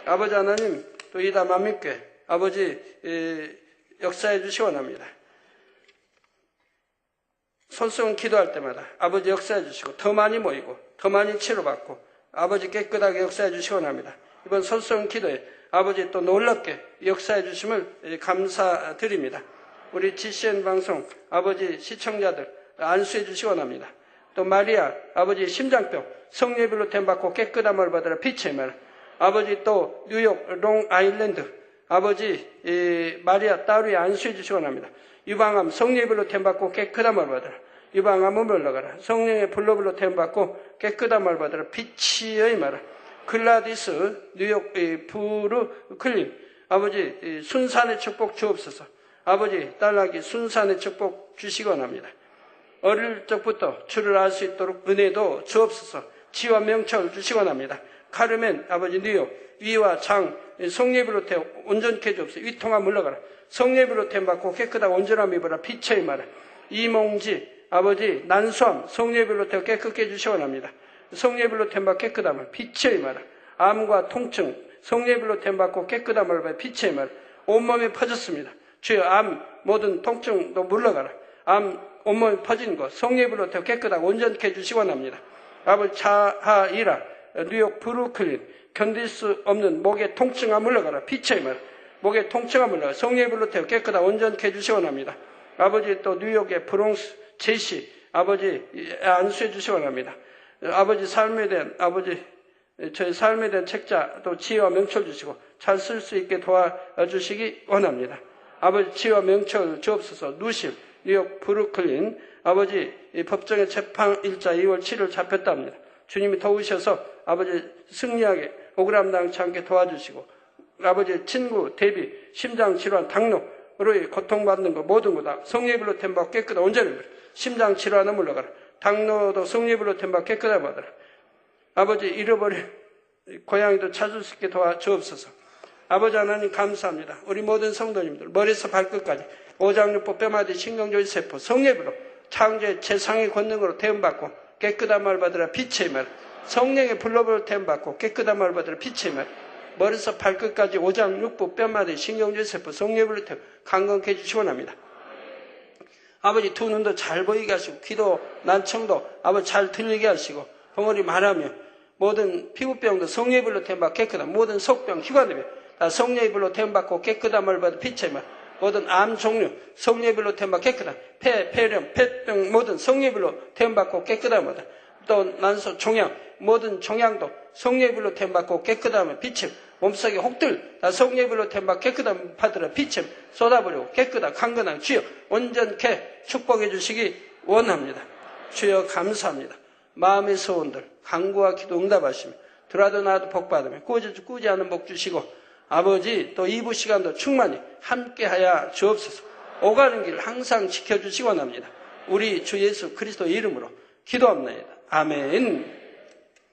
아버지 하나님 또 이다 만민교회 아버지 역사해 주시기 원합니다. 손수건 기도할 때마다 아버지 역사해 주시고 더 많이 모이고 더 많이 치료받고 아버지 깨끗하게 역사해 주시기 원합니다. 이번 손수건 기도에 아버지 또 놀랍게 역사해 주심을 감사드립니다. 우리 GCN 방송 아버지 시청자들 안수해 주시기 원합니다. 또 마리아 아버지 심장병 성례별로 템받고 깨끗함을 받으라. 빛의 말 아버지 또 뉴욕 롱아일랜드 아버지 마리아 따위에 안수해 주시기 원합니다. 유방암 성례별로 템받고 깨끗함을 받으라. 유방암은 물러가라. 성령의 불로불로 태움받고 깨끗함을 받으라. 빛의 말 글라디스 뉴욕 브루클린 아버지 순산의 축복 주옵소서. 아버지 딸나기 순산의 축복 주시기 원합니다. 어릴 적부터 주를 알 수 있도록 은혜도 주옵소서. 지와 명철 주시기 원합니다. 카르멘 아버지 뉴욕 위와 장 성령의 불로 태워 온전케 해주옵소서. 위통함 물러가라. 성령의 불로 태움 받고 깨끗하고 온전함 입어라. 빛의 말아. 이몽지 아버지 난수함 성령의 불로 태워 깨끗게 해주시기 원합니다. 성령의 불로 태움 받고 깨끗함을 빛의 말아. 암과 통증 성령의 불로 태움 받고 깨끗함을 받아. 빛의 말아. 온몸에 퍼졌습니다. 주여 암 모든 통증도 물러가라. 암 온몸에 퍼진 것 성령의 불로 태워 깨끗하고 온전케 해주시기 원합니다. 아버지 자하이라 뉴욕 브루클린 견딜 수 없는 목의 통증아 물러가라. 빛의 말 목의 통증아 물러가라. 성령의 불로 태워 깨끗하고 온전케 해주시기 원합니다. 아버지 또 뉴욕의 브롱스 제시 아버지 안수해 주시기 원합니다. 아버지 삶에 대한 아버지 저희 삶에 대한 책자 또 지혜와 명철 주시고 잘 쓸 수 있게 도와주시기 원합니다. 아버지 지혜와 명철 주옵소서. 누실 뉴욕 브루클린 아버지 법정의 재판 일자 2월 7일 잡혔답니다. 주님이 도우셔서 아버지 승리하게 억울함 당치 않게 도와주시고 아버지 친구 대비 심장 질환 당뇨로 고통받는 거 모든 거 다 성령의 불로 태움 받고 깨끗하고 온전히 심장 질환은 물러가라. 당뇨도 성령의 불로 태움 받고 깨끗하게 받아라. 아버지 잃어버린 고양이도 찾을 수 있게 도와주옵소서. 아버지 하나님 감사합니다. 우리 모든 성도님들 머리에서 발끝까지 오장육부 뼈마디 신경조리 세포 성령의 불로 창조의 최상의 권능으로 태움받고 깨끗한 말 받으라. 빛의 말 성령의 불로 태움 받고 깨끗한 말 받으라. 빛의 말 머리에서 발끝까지 오장육부 뼈마디 신경조리 세포 성령의 불로 태움 강건케 해주시기 원합니다. 아버지 두 눈도 잘 보이게 하시고 귀도 난청도 아버지 잘 들리게 하시고 벙어리 말하며 모든 피부병도 성령의 불로 태움 받고 깨끗한 모든 속병 휘관병 다 성령의 불로 태움 받고 깨끗한 말 받으라. 빛의 말 모든 암 종류 성령의 불로 태움 받고 깨끗한 폐렴 폐병 모든 성령의 불로 태움 받고 깨끗함이다. 또 난소 종양 모든 종양도 성령의 불로 태움 받고 깨끗함을 빛임 몸속의 혹들 다 성령의 불로 태움 받고 깨끗함 받으라. 빛임 쏟아버리고 깨끗한 강건한 주여 온전케 축복해 주시기 원합니다. 주여 감사합니다. 마음의 소원들 간구와 기도 응답하시며 들어도 나도 복 받으며 꾸지 않은 복 주시고 아버지 또 2부 시간도 충만히 함께하여 주옵소서. 오가는 길 항상 지켜주시기 원합니다. 우리 주 예수 그리스도 이름으로 기도합니다. 아멘.